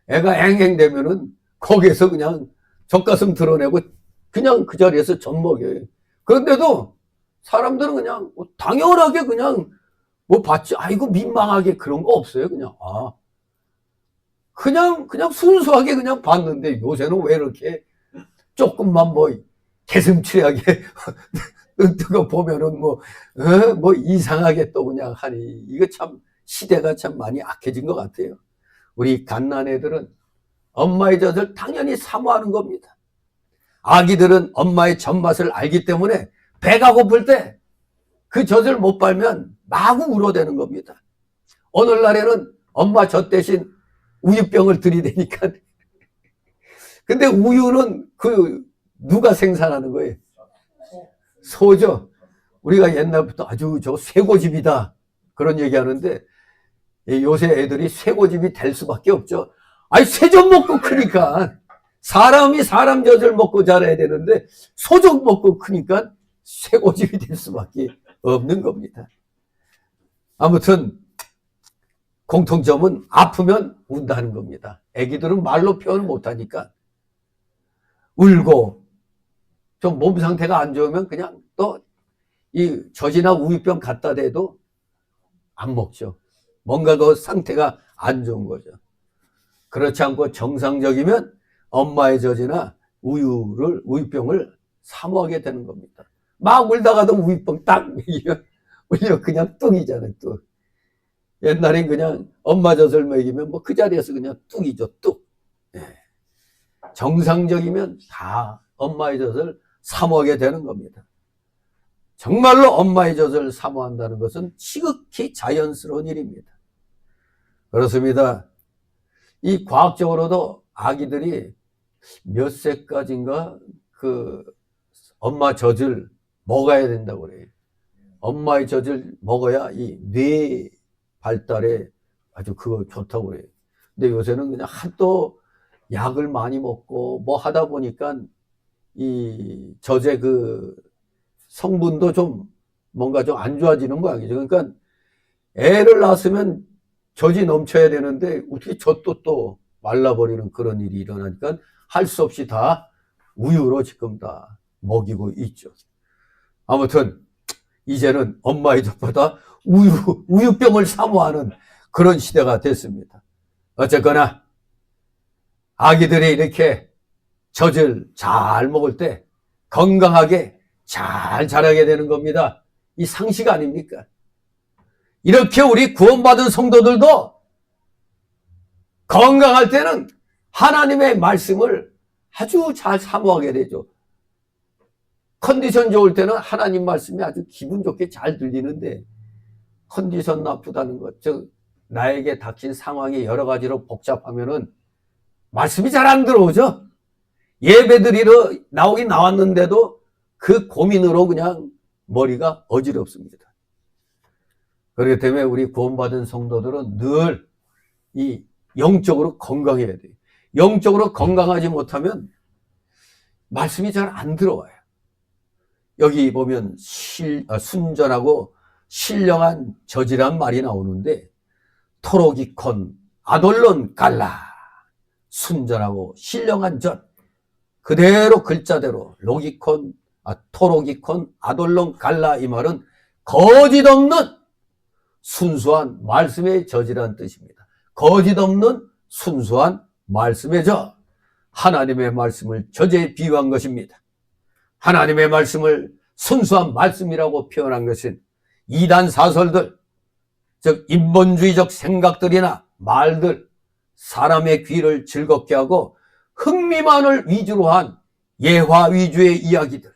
A: 애가 앵앵대면은 거기에서 그냥 젖가슴 드러내고 그냥 그 자리에서 젖 먹여요. 그런데도 사람들은 그냥 당연하게 그냥 뭐 봤지. 아이고 민망하게 그런 거 없어요. 그냥 순수하게 그냥 봤는데 요새는 왜 이렇게 조금만 뭐 개슴츠레하게 뜨거 보면은 뭐 이상하게 또 그냥 하니 이거 참 시대가 참 많이 악해진 것 같아요. 우리 갓난 애들은 엄마의 젖을 당연히 사모하는 겁니다. 아기들은 엄마의 젖맛을 알기 때문에 배가 고플 때 그 젖을 못 빨면 마구 울어대는 겁니다. 오늘날에는 엄마 젖 대신 우유병을 들이대니까. 근데 우유는 누가 생산하는 거예요? 소죠. 우리가 옛날부터 아주 저 쇠고집이다 그런 얘기 하는데 요새 애들이 쇠고집이 될 수밖에 없죠. 아니 쇠젖 먹고 크니까 사람이 사람 젖을 먹고 자라야 되는데 소젖 먹고 크니까 쇠고집이 될 수밖에 없는 겁니다. 아무튼 공통점은 아프면 운다는 겁니다. 애기들은 말로 표현 못하니까 울고 좀 몸 상태가 안 좋으면 그냥 또 이 젖이나 우유병 갖다 대도 안 먹죠. 뭔가 더 상태가 안 좋은 거죠. 그렇지 않고 정상적이면 엄마의 젖이나 우유병을 사모하게 되는 겁니다. 막 울다가도 우유병 딱 먹이면 울려 그냥 뚱이잖아요. 뚱. 옛날엔 그냥 엄마 젖을 먹이면 뭐 그 자리에서 그냥 뚱이죠. 뚱. 예. 정상적이면 다 엄마의 젖을 사모하게 되는 겁니다. 정말로 엄마의 젖을 사모한다는 것은 지극히 자연스러운 일입니다. 그렇습니다. 이 과학적으로도 아기들이 몇 세까지인가 그 엄마 젖을 먹어야 된다고 그래요. 엄마의 젖을 먹어야 이 뇌 발달에 아주 그거 좋다고 그래요. 근데 요새는 그냥 하도 약을 많이 먹고 뭐 하다 보니까 이 젖의 그 성분도 좀 뭔가 좀 안 좋아지는 모양이죠. 그러니까 애를 낳았으면 젖이 넘쳐야 되는데 어떻게 젖도 또 말라버리는 그런 일이 일어나니까 할 수 없이 다 우유로 지금 다 먹이고 있죠. 아무튼 이제는 엄마의 젖보다 우유병을 사모하는 그런 시대가 됐습니다. 어쨌거나 아기들이 이렇게 젖을 잘 먹을 때 건강하게 잘 자라게 되는 겁니다. 이 상식 아닙니까? 이렇게 우리 구원받은 성도들도 건강할 때는 하나님의 말씀을 아주 잘 사모하게 되죠. 컨디션 좋을 때는 하나님 말씀이 아주 기분 좋게 잘 들리는데 컨디션 나쁘다는 것, 즉 나에게 닥친 상황이 여러 가지로 복잡하면은 말씀이 잘 안 들어오죠. 예배드리러 나오긴 나왔는데도 그 고민으로 그냥 머리가 어지럽습니다. 그렇기 때문에 우리 구원받은 성도들은 늘 이 영적으로 건강해야 돼요. 영적으로 건강하지 못하면 말씀이 잘 안 들어와요. 여기 보면 순전하고 신령한 젖이란 말이 나오는데 토로기콘 아돌론 갈라, 순전하고 신령한 젖, 그대로 글자대로 토로기콘 아돌론 갈라, 이 말은 거짓 없는 순수한 말씀의 젖이란 뜻입니다. 거짓 없는 순수한 말씀의 젖, 하나님의 말씀을 젖에 비유한 것입니다. 하나님의 말씀을 순수한 말씀이라고 표현한 것은 이단 사설들, 즉 인본주의적 생각들이나 말들, 사람의 귀를 즐겁게 하고 흥미만을 위주로 한 예화 위주의 이야기들,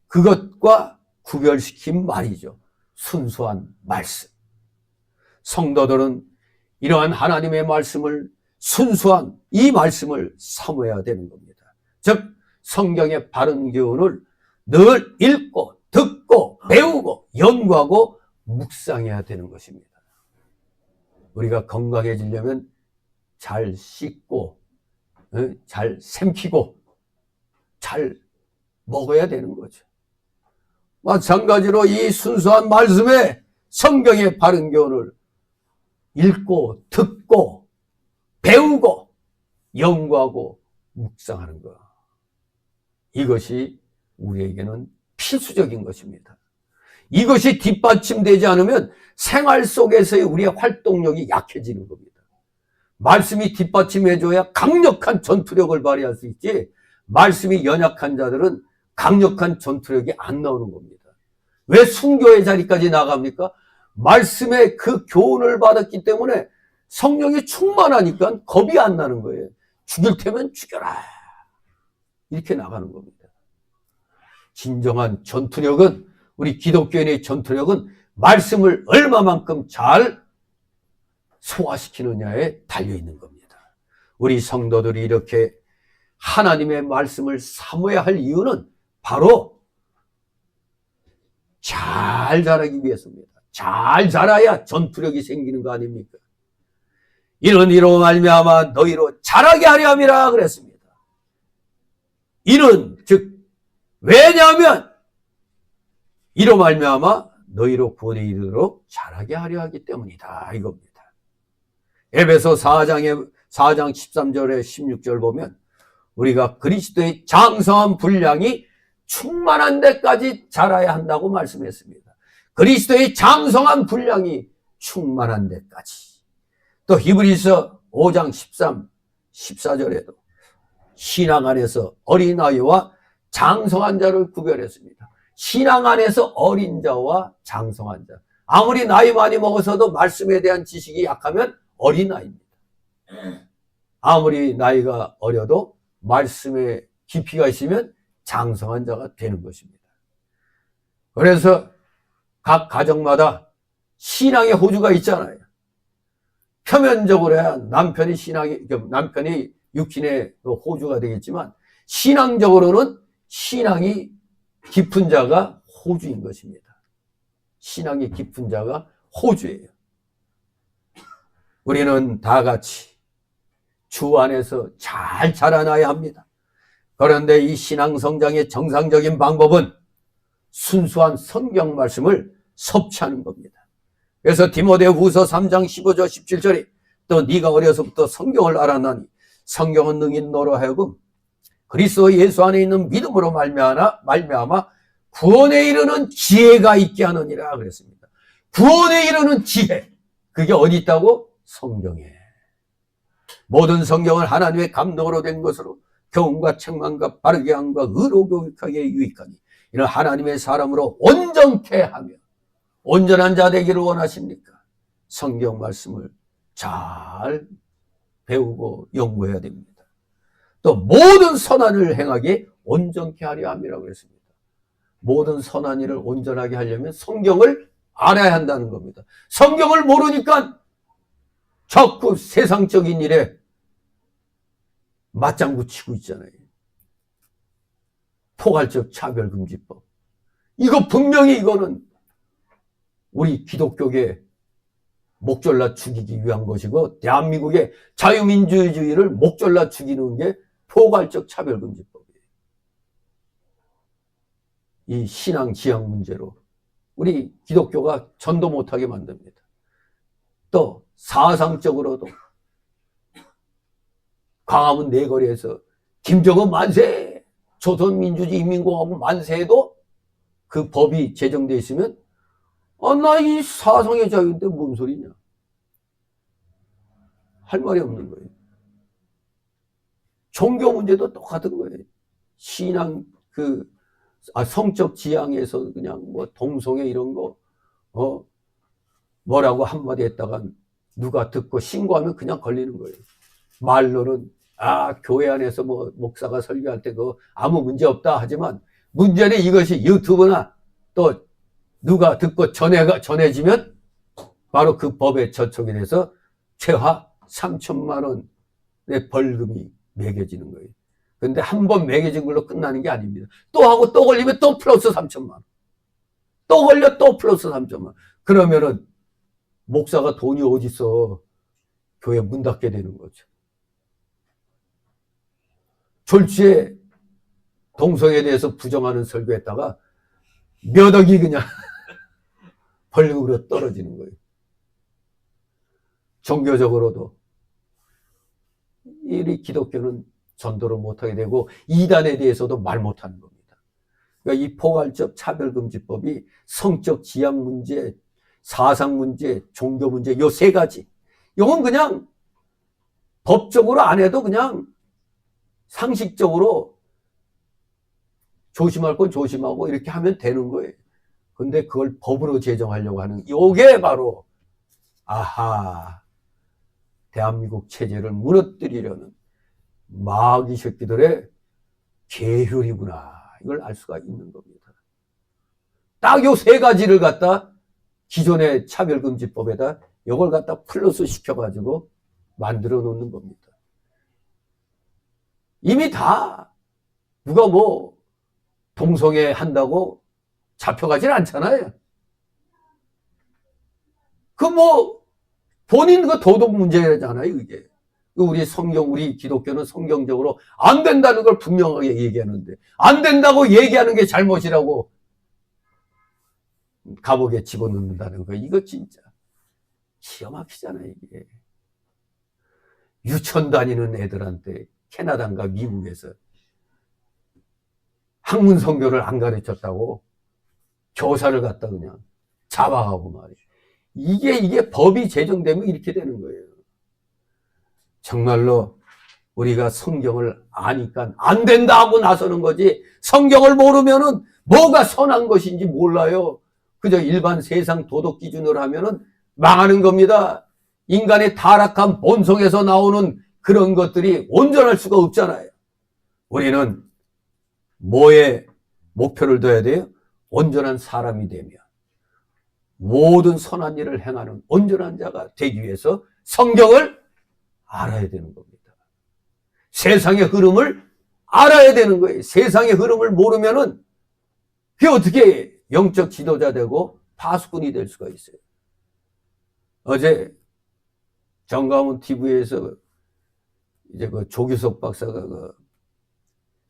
A: 그것과 구별시킨 말이죠. 순수한 말씀. 성도들은 이러한 하나님의 말씀을, 순수한 이 말씀을 사모해야 되는 겁니다. 즉 성경의 바른 교훈을 늘 읽고 듣고 배우고 연구하고 묵상해야 되는 것입니다. 우리가 건강해지려면 잘 씻고 잘 삼키고 잘 먹어야 되는 거죠. 마찬가지로 이 순수한 말씀에 성경의 바른 교훈을 읽고 듣고 배우고 연구하고 묵상하는 것, 이것이 우리에게는 필수적인 것입니다. 이것이 뒷받침되지 않으면 생활 속에서의 우리의 활동력이 약해지는 겁니다. 말씀이 뒷받침해줘야 강력한 전투력을 발휘할 수 있지, 말씀이 연약한 자들은 강력한 전투력이 안 나오는 겁니다. 왜 순교의 자리까지 나갑니까? 말씀의 그 교훈을 받았기 때문에 성령이 충만하니까 겁이 안 나는 거예요. 죽일 테면 죽여라. 이렇게 나가는 겁니다. 진정한 전투력은, 우리 기독교인의 전투력은 말씀을 얼마만큼 잘 소화시키느냐에 달려있는 겁니다. 우리 성도들이 이렇게 하나님의 말씀을 사모해야 할 이유는 바로 잘 자라기 위해서입니다. 잘 자라야 전투력이 생기는 거 아닙니까? 이는 이로 말미암아 너희로 자라게 하려 함이라 그랬습니다. 이는 즉 왜냐하면 이로 말미암아 너희로 구원에 이르도록 자라게 하려 하기 때문이다, 이겁니다. 에베소 4장 13절에 16절 보면 우리가 그리스도의 장성한 분량이 충만한 데까지 자라야 한다고 말씀했습니다. 그리스도의 장성한 분량이 충만한 데까지. 또 히브리서 5장 13, 14절에도 신앙 안에서 어린아이와 장성한 자를 구별했습니다. 신앙 안에서 어린 자와 장성한 자. 아무리 나이 많이 먹어서도 말씀에 대한 지식이 약하면 어린아이입니다. 아무리 나이가 어려도 말씀에 깊이가 있으면 장성한 자가 되는 것입니다. 그래서 각 가정마다 신앙의 호주가 있잖아요. 표면적으로야 남편이 육신의 호주가 되겠지만 신앙적으로는 신앙이 깊은 자가 호주인 것입니다. 신앙이 깊은 자가 호주예요. 우리는 다 같이 주 안에서 잘 자라나야 합니다. 그런데 이 신앙 성장의 정상적인 방법은 순수한 성경 말씀을 섭취하는 겁니다. 그래서 디모데후서 3장 15절 17절이 또 네가 어려서부터 성경을 알았나니 성경은 능히 너로 하여금 그리스도 예수 안에 있는 믿음으로 말미암아 구원에 이르는 지혜가 있게 하느니라 그랬습니다. 구원에 이르는 지혜, 그게 어디 있다고? 성경에. 모든 성경은 하나님의 감동으로 된 것으로 교훈과 책망과 바르게 함과 의로 교육하기에 유익하니 이는 하나님의 사람으로 온전케 하며 온전한 자 되기를 원하십니까? 성경 말씀을 잘 배우고 연구해야 됩니다. 또 모든 선한 일을 행하기에 온전케 하려 함이라고 했습니다. 모든 선한 일을 온전하게 하려면 성경을 알아야 한다는 겁니다. 성경을 모르니까 자꾸 세상적인 일에 맞장구 치고 있잖아요. 포괄적 차별금지법. 이거 분명히 이거는 우리 기독교계 목졸라 죽이기 위한 것이고 대한민국의 자유민주주의를 목졸라 죽이는 게 포괄적 차별금지법이에요. 이 신앙 지향 문제로 우리 기독교가 전도 못하게 만듭니다. 또 사상적으로도 광화문 내거리에서 김정은 만세, 조선민주주의 인민공화국 만세에도 그 법이 제정되어 있으면 나 이 사상의 자유인데 뭔 소리냐, 할 말이 없는 거예요. 종교 문제도 똑같은 거예요. 신앙 성적 지향에서 그냥 뭐 동성애 이런 거 뭐라고 한마디 했다가 누가 듣고 신고하면 그냥 걸리는 거예요. 말로는 교회 안에서 뭐 목사가 설교할 때 그거 아무 문제 없다 하지만 문제는 이것이 유튜브나 또 누가 듣고 전해지면 바로 그 법에 저촉이 돼서 최하 3천만 원의 벌금이 매겨지는 거예요. 근데 한 번 매겨진 걸로 끝나는 게 아닙니다. 또 하고 또 걸리면 또 플러스 3천만 원. 또 걸려 또 플러스 3천만 원. 그러면은 목사가 돈이 어딨어. 교회 문 닫게 되는 거죠. 졸지에 동성애에 대해서 부정하는 설교했다가 몇 억이 그냥 벌금으로 떨어지는 거예요. 종교적으로도 이 기독교는 전도를 못하게 되고 이단에 대해서도 말 못하는 겁니다. 그러니까 이 포괄적 차별금지법이 성적 지향 문제, 사상 문제, 종교 문제 요 세 가지, 이건 그냥 법적으로 안 해도 그냥 상식적으로 조심할 건 조심하고 이렇게 하면 되는 거예요. 근데 그걸 법으로 제정하려고 하는 이게 바로 대한민국 체제를 무너뜨리려는 마귀 새끼들의 계율이구나. 이걸 알 수가 있는 겁니다. 딱 요 세 가지를 갖다 기존의 차별금지법에다 이걸 갖다 플러스 시켜가지고 만들어 놓는 겁니다. 이미 다 누가 뭐 동성애 한다고 잡혀가진 않잖아요. 그 뭐 본인 그 도덕 문제잖아요, 이게. 우리 성경, 우리 기독교는 성경적으로 안 된다는 걸 분명하게 얘기하는데 안 된다고 얘기하는 게 잘못이라고 감옥에 집어넣는다는 거. 이거 진짜 기가 막히잖아요, 이게. 유치원 다니는 애들한테 캐나다인가 미국에서 학문 성교를 안 가르쳤다고 교사를 갖다 그냥 잡아가고 말이에요. 이게 법이 제정되면 이렇게 되는 거예요. 정말로 우리가 성경을 아니까 안 된다 하고 나서는 거지, 성경을 모르면은 뭐가 선한 것인지 몰라요. 그저 일반 세상 도덕 기준으로 하면은 망하는 겁니다. 인간의 타락한 본성에서 나오는 그런 것들이 온전할 수가 없잖아요. 우리는 뭐에 목표를 둬야 돼요? 온전한 사람이 되며 모든 선한 일을 행하는 온전한 자가 되기 위해서 성경을 알아야 되는 겁니다. 세상의 흐름을 알아야 되는 거예요. 세상의 흐름을 모르면은 그게 어떻게 영적 지도자 되고 파수꾼이 될 수가 있어요. 어제 정가문 TV에서 이제 그 조규석 박사가 그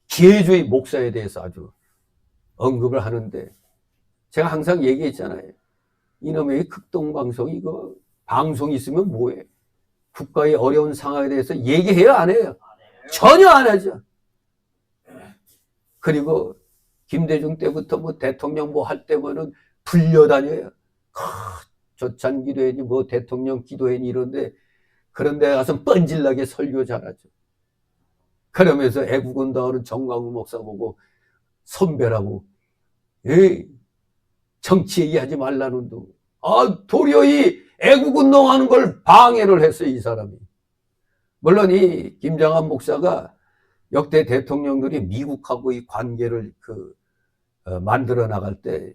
A: 기회주의 목사에 대해서 아주 언급을 하는데 제가 항상 얘기했잖아요. 이놈의 극동방송이 이거 방송이 있으면 뭐해? 국가의 어려운 상황에 대해서 얘기해요, 안 해요? 전혀 안 하죠. 그리고 김대중 때부터 뭐 대통령 뭐 할 때면은 불려다녀요. 조찬 기도회니 뭐 대통령 기도회니 이런데 그런 데 가서 뻔질나게 설교 잘하죠. 그러면서 애국운동하는 정광훈 목사 보고 선배라고, 에이, 정치 얘기하지 말라는 둥. 도리어 이 애국운동하는 걸 방해를 했어요, 이 사람이. 물론 이 김장한 목사가 역대 대통령들이 미국하고 이 관계를 만들어 나갈 때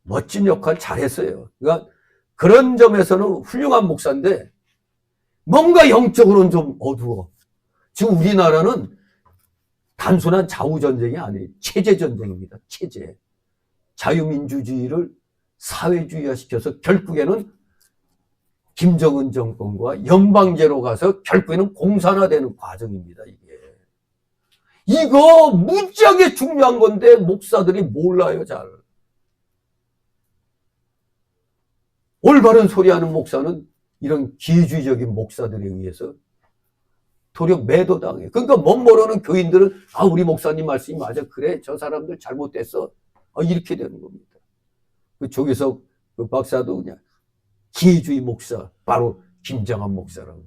A: 멋진 역할 잘했어요. 그러니까 그런 점에서는 훌륭한 목사인데 뭔가 영적으로는 좀 어두워. 지금 우리나라는 단순한 좌우전쟁이 아니에요. 체제전쟁입니다. 체제. 자유민주주의를 사회주의화 시켜서 결국에는 김정은 정권과 연방제로 가서 결국에는 공산화되는 과정입니다. 이거 무지하게 중요한 건데 목사들이 몰라요, 잘. 올바른 소리하는 목사는 이런 기회주의적인 목사들에 의해서 도리어 매도당해요. 그러니까 멋 모르는 교인들은 우리 목사님 말씀이 맞아. 그래, 저 사람들 잘못됐어. 이렇게 되는 겁니다. 그 조규석 그 박사도 그냥 기회주의 목사, 바로 김장한 목사라고.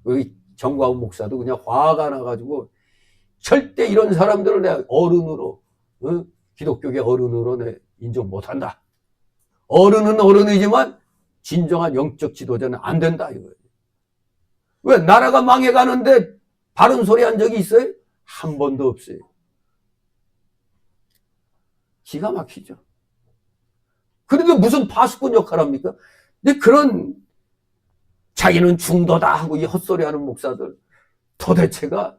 A: 그 정광훈 목사도 그냥 화가 나가지고 절대 이런 사람들을 내가 어른으로, 기독교계 어른으로 내 인정 못한다. 어른은 어른이지만 진정한 영적 지도자는 안 된다 이거예요. 왜? 나라가 망해가는데 바른 소리 한 적이 있어요? 한 번도 없어요. 기가 막히죠. 그런데 무슨 파수꾼 역할을 합니까? 근데 그런 자기는 중도다 하고 이 헛소리 하는 목사들, 도대체가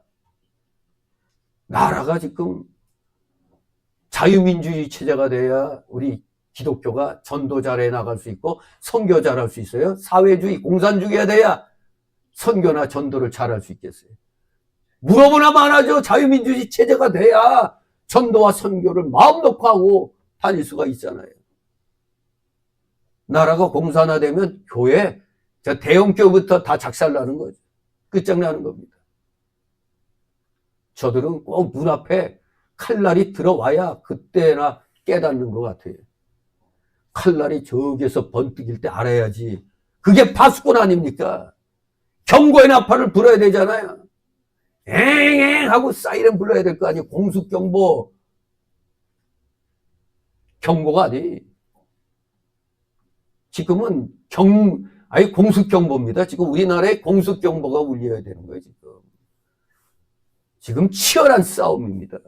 A: 나라가 지금 자유민주주의 체제가 돼야 우리 기독교가 전도 잘해 나갈 수 있고 선교 잘할 수 있어요. 사회주의, 공산주의가 돼야 선교나 전도를 잘할 수 있겠어요. 물어보나 마나죠. 자유민주주의 체제가 돼야 전도와 선교를 마음 놓고 하고 다닐 수가 있잖아요. 나라가 공산화되면 교회, 대형교부터 다 작살나는 거죠. 끝장나는 겁니다. 저들은 꼭 눈앞에 칼날이 들어와야 그때나 깨닫는 것 같아요. 칼날이 저기에서 번뜩일 때 알아야지. 그게 파수꾼 아닙니까? 경고의 나팔을 불어야 되잖아요. 엥엥 하고 사이렌 불러야 될 거 아니에요. 공수경보. 경고가 아니. 지금은 공수경보입니다. 지금 우리나라에 공수경보가 울려야 되는 거예요, 지금. 지금 치열한 싸움입니다.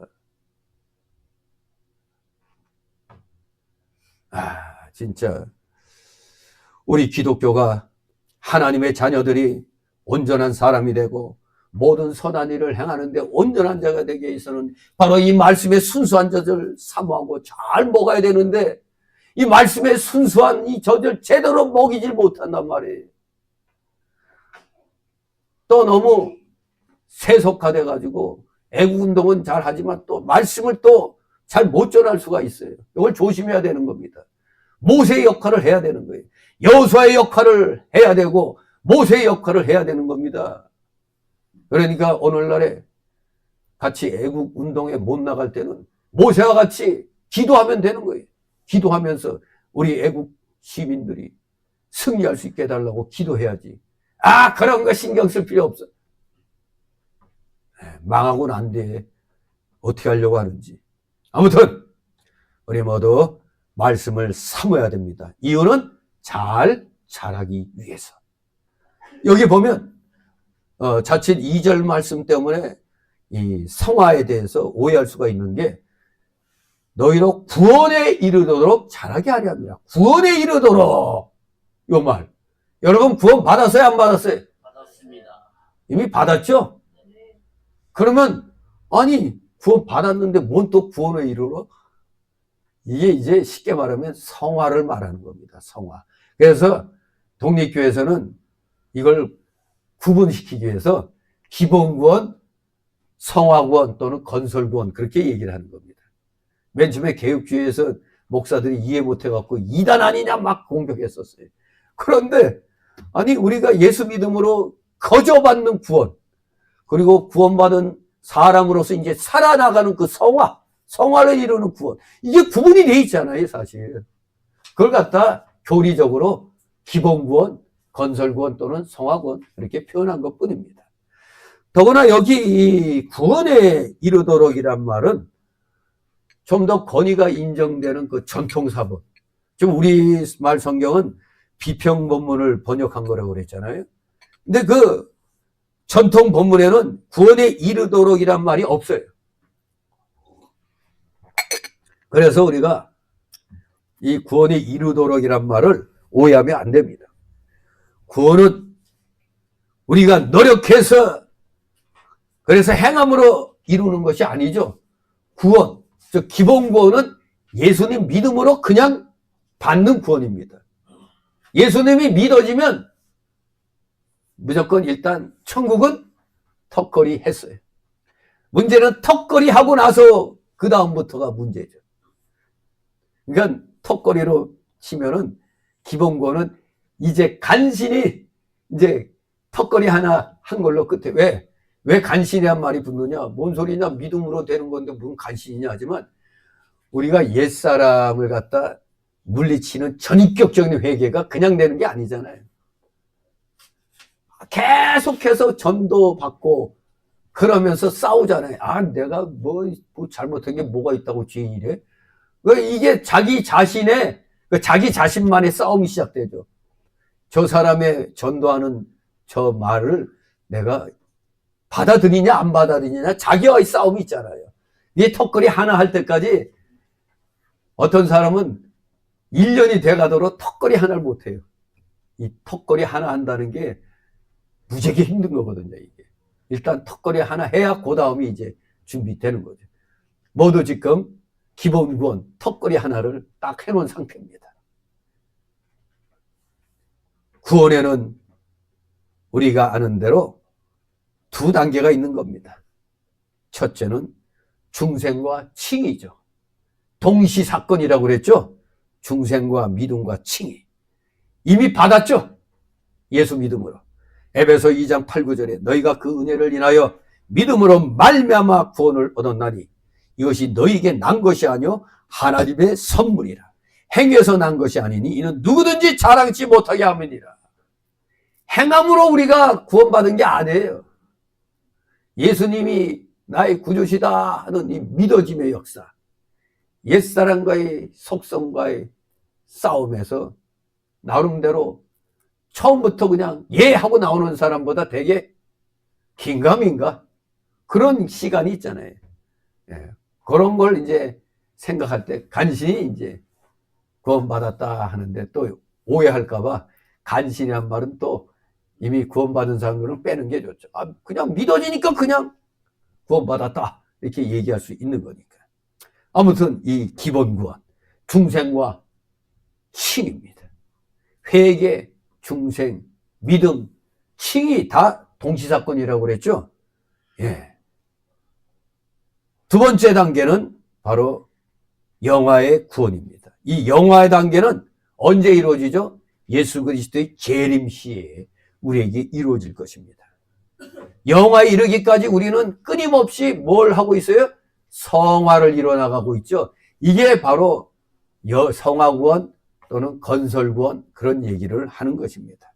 A: 진짜 우리 기독교가 하나님의 자녀들이 온전한 사람이 되고 모든 선한 일을 행하는데 온전한 자가 되기 위해서는 바로 이 말씀의 순수한 젖을 사모하고 잘 먹어야 되는데 이 말씀의 순수한 이 젖을 제대로 먹이질 못한단 말이에요. 또 너무 세속화돼 가지고 애국운동은 잘 하지만 또 말씀을 또 잘 못 전할 수가 있어요. 이걸 조심해야 되는 겁니다. 모세의 역할을 해야 되는 거예요. 여호수아의 역할을 해야 되고 모세의 역할을 해야 되는 겁니다. 그러니까 오늘날에 같이 애국운동에 못 나갈 때는 모세와 같이 기도하면 되는 거예요. 기도하면서 우리 애국 시민들이 승리할 수 있게 해달라고 기도해야지. 그런 거 신경 쓸 필요 없어. 망하고는 안 돼. 어떻게 하려고 하는지. 아무튼 우리 모두 말씀을 사모해야 됩니다. 이유는 잘 자라기 위해서. 여기 보면 자칫 2절 말씀 때문에 이 성화에 대해서 오해할 수가 있는 게 너희로 구원에 이르도록 자라게 하려 합니다. 구원에 이르도록. 요 말. 여러분 구원 받았어요? 안 받았어요?
C: 받았습니다.
A: 이미 받았죠? 그러면 아니 구원 받았는데 뭔 또 구원에 이르러? 이게 이제 쉽게 말하면 성화를 말하는 겁니다. 성화. 그래서 독립교회에서는 이걸 구분시키기 위해서 기본구원, 성화구원 또는 건설구원 그렇게 얘기를 하는 겁니다. 맨 처음에 개혁주의에서 목사들이 이해 못해갖고 이단 아니냐 막 공격했었어요. 그런데 아니 우리가 예수 믿음으로 거저받는 구원 그리고 구원받은 사람으로서 이제 살아나가는 그 성화를 이루는 구원 이게 구분이 돼 있잖아요 사실. 그걸 갖다 교리적으로 기본구원, 건설구원 또는 성화구원 이렇게 표현한 것 뿐입니다. 더구나 여기 이 구원에 이르도록이란 말은 좀 더 권위가 인정되는 그 전통사본. 지금 우리말 성경은 비평본문을 번역한 거라고 그랬잖아요. 근데 그 전통 본문에는 구원에 이르도록이란 말이 없어요. 그래서 우리가 이 구원에 이르도록이란 말을 오해하면 안 됩니다. 구원은 우리가 노력해서 그래서 행함으로 이루는 것이 아니죠. 구원, 즉 기본 구원은 예수님 믿음으로 그냥 받는 구원입니다. 예수님이 믿어지면 무조건 일단 천국은 턱걸이 했어요. 문제는 턱걸이 하고 나서 그 다음부터가 문제죠. 그러니까 턱걸이로 치면은 기본 구원은 이제 간신히 이제 턱걸이 하나 한 걸로 끝에 왜 간신이란 말이 붙느냐? 뭔 소리냐? 믿음으로 되는 건데 무슨 간신이냐 하지만 우리가 옛사람을 갖다 물리치는 전인격적인 회개가 그냥 되는 게 아니잖아요. 계속해서 전도 받고 그러면서 싸우잖아요. 내가 뭐 잘못한 게 뭐가 있다고 죄 이래? 이게 자기 자신만의 싸움이 시작되죠. 저 사람의 전도하는 저 말을 내가 받아들이냐 안 받아들이냐 자기와의 싸움이 있잖아요. 이 턱걸이 하나 할 때까지 어떤 사람은 1년이 돼가도록 턱걸이 하나를 못해요. 이 턱걸이 하나 한다는 게 무지하게 힘든 거거든요. 이게 일단 턱걸이 하나 해야 그 다음이 이제 준비되는 거죠. 모두 지금 기본 구원 턱걸이 하나를 딱 해놓은 상태입니다. 구원에는 우리가 아는 대로 두 단계가 있는 겁니다. 첫째는 중생과 칭의죠. 동시사건이라고 그랬죠. 중생과 믿음과 칭의. 이미 받았죠. 예수 믿음으로. 에베소 2장 8, 9절에 너희가 그 은혜를 인하여 믿음으로 말미암아 구원을 얻었나니 이것이 너희에게 난 것이 아니요 하나님의 선물이라. 행해서 난 것이 아니니 이는 누구든지 자랑치 못하게 함이니라. 행함으로 우리가 구원받은 게 아니에요. 예수님이 나의 구주시다 하는 이 믿어짐의 역사, 옛사람과의 속성과의 싸움에서 나름대로 처음부터 그냥 예 하고 나오는 사람보다 되게 긴가민가 그런 시간이 있잖아요. 예. 그런 걸 이제 생각할 때 간신히 이제 구원받았다 하는데 또 오해할까봐 간신이란 말은 또 이미 구원받은 사람들은 빼는 게 좋죠. 아, 그냥 믿어지니까 그냥 구원받았다 이렇게 얘기할 수 있는 거니까. 아무튼 이 기본 구원, 중생과 칭입니다. 회개, 중생, 믿음, 칭이 다 동시사건이라고 그랬죠. 예. 두 번째 단계는 바로 영화의 구원입니다. 이 영화의 단계는 언제 이루어지죠? 예수 그리스도의 재림 시에 우리에게 이루어질 것입니다. 영화에 이르기까지 우리는 끊임없이 뭘 하고 있어요? 성화를 이뤄나가고 있죠. 이게 바로 성화구원 또는 건설구원 그런 얘기를 하는 것입니다.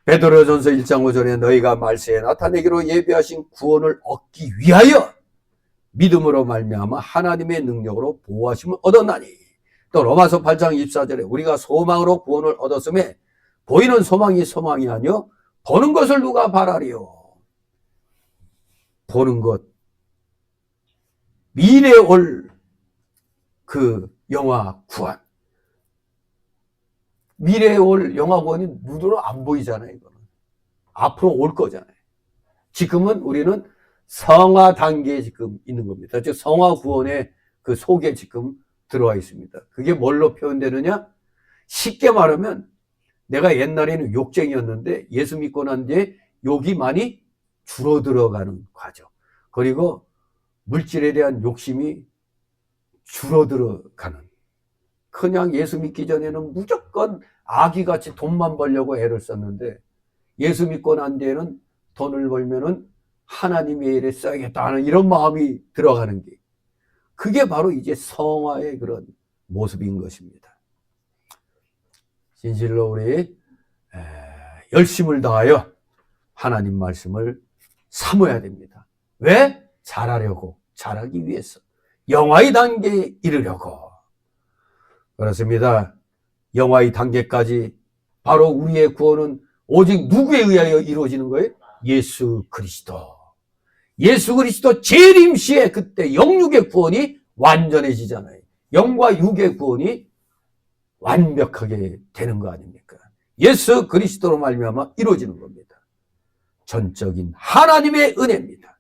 A: 베드로전서 1장 5절에 너희가 말세에 나타내기로 예비하신 구원을 얻기 위하여 믿음으로 말미암아 하나님의 능력으로 보호하심을 얻었나니 또 로마서 8장 24절에 우리가 소망으로 구원을 얻었음에 보이는 소망이 소망이 아니요 보는 것을 누가 바라리요. 보는 것 미래에 올 그 영화 구원 미래에 올 영화 구원이 눈으로 안 보이잖아요. 이거는 앞으로 올 거잖아요. 지금은 우리는 성화 단계에 지금 있는 겁니다. 즉 성화 구원의 그 속에 지금 들어와 있습니다. 그게 뭘로 표현되느냐? 쉽게 말하면 내가 옛날에는 욕쟁이였는데 예수 믿고 난 뒤에 욕이 많이 줄어들어가는 과정. 그리고 물질에 대한 욕심이 줄어들어가는. 그냥 예수 믿기 전에는 무조건 아기같이 돈만 벌려고 애를 썼는데 예수 믿고 난 뒤에는 돈을 벌면은 하나님의 일에 써야겠다 하는 이런 마음이 들어가는 게 그게 바로 이제 성화의 그런 모습인 것입니다. 진실로 우리 열심을 다하여 하나님 말씀을 사모해야 됩니다. 왜? 잘하려고, 잘하기 위해서. 영화의 단계에 이르려고. 그렇습니다. 영화의 단계까지 바로 우리의 구원은 오직 누구에 의하여 이루어지는 거예요? 예수 그리스도. 예수 그리스도 재림 시에 그때 영육의 구원이 완전해지잖아요. 영과 육의 구원이 완벽하게 되는 거 아닙니까? 예수 그리스도로 말미암아 이루어지는 겁니다. 전적인 하나님의 은혜입니다.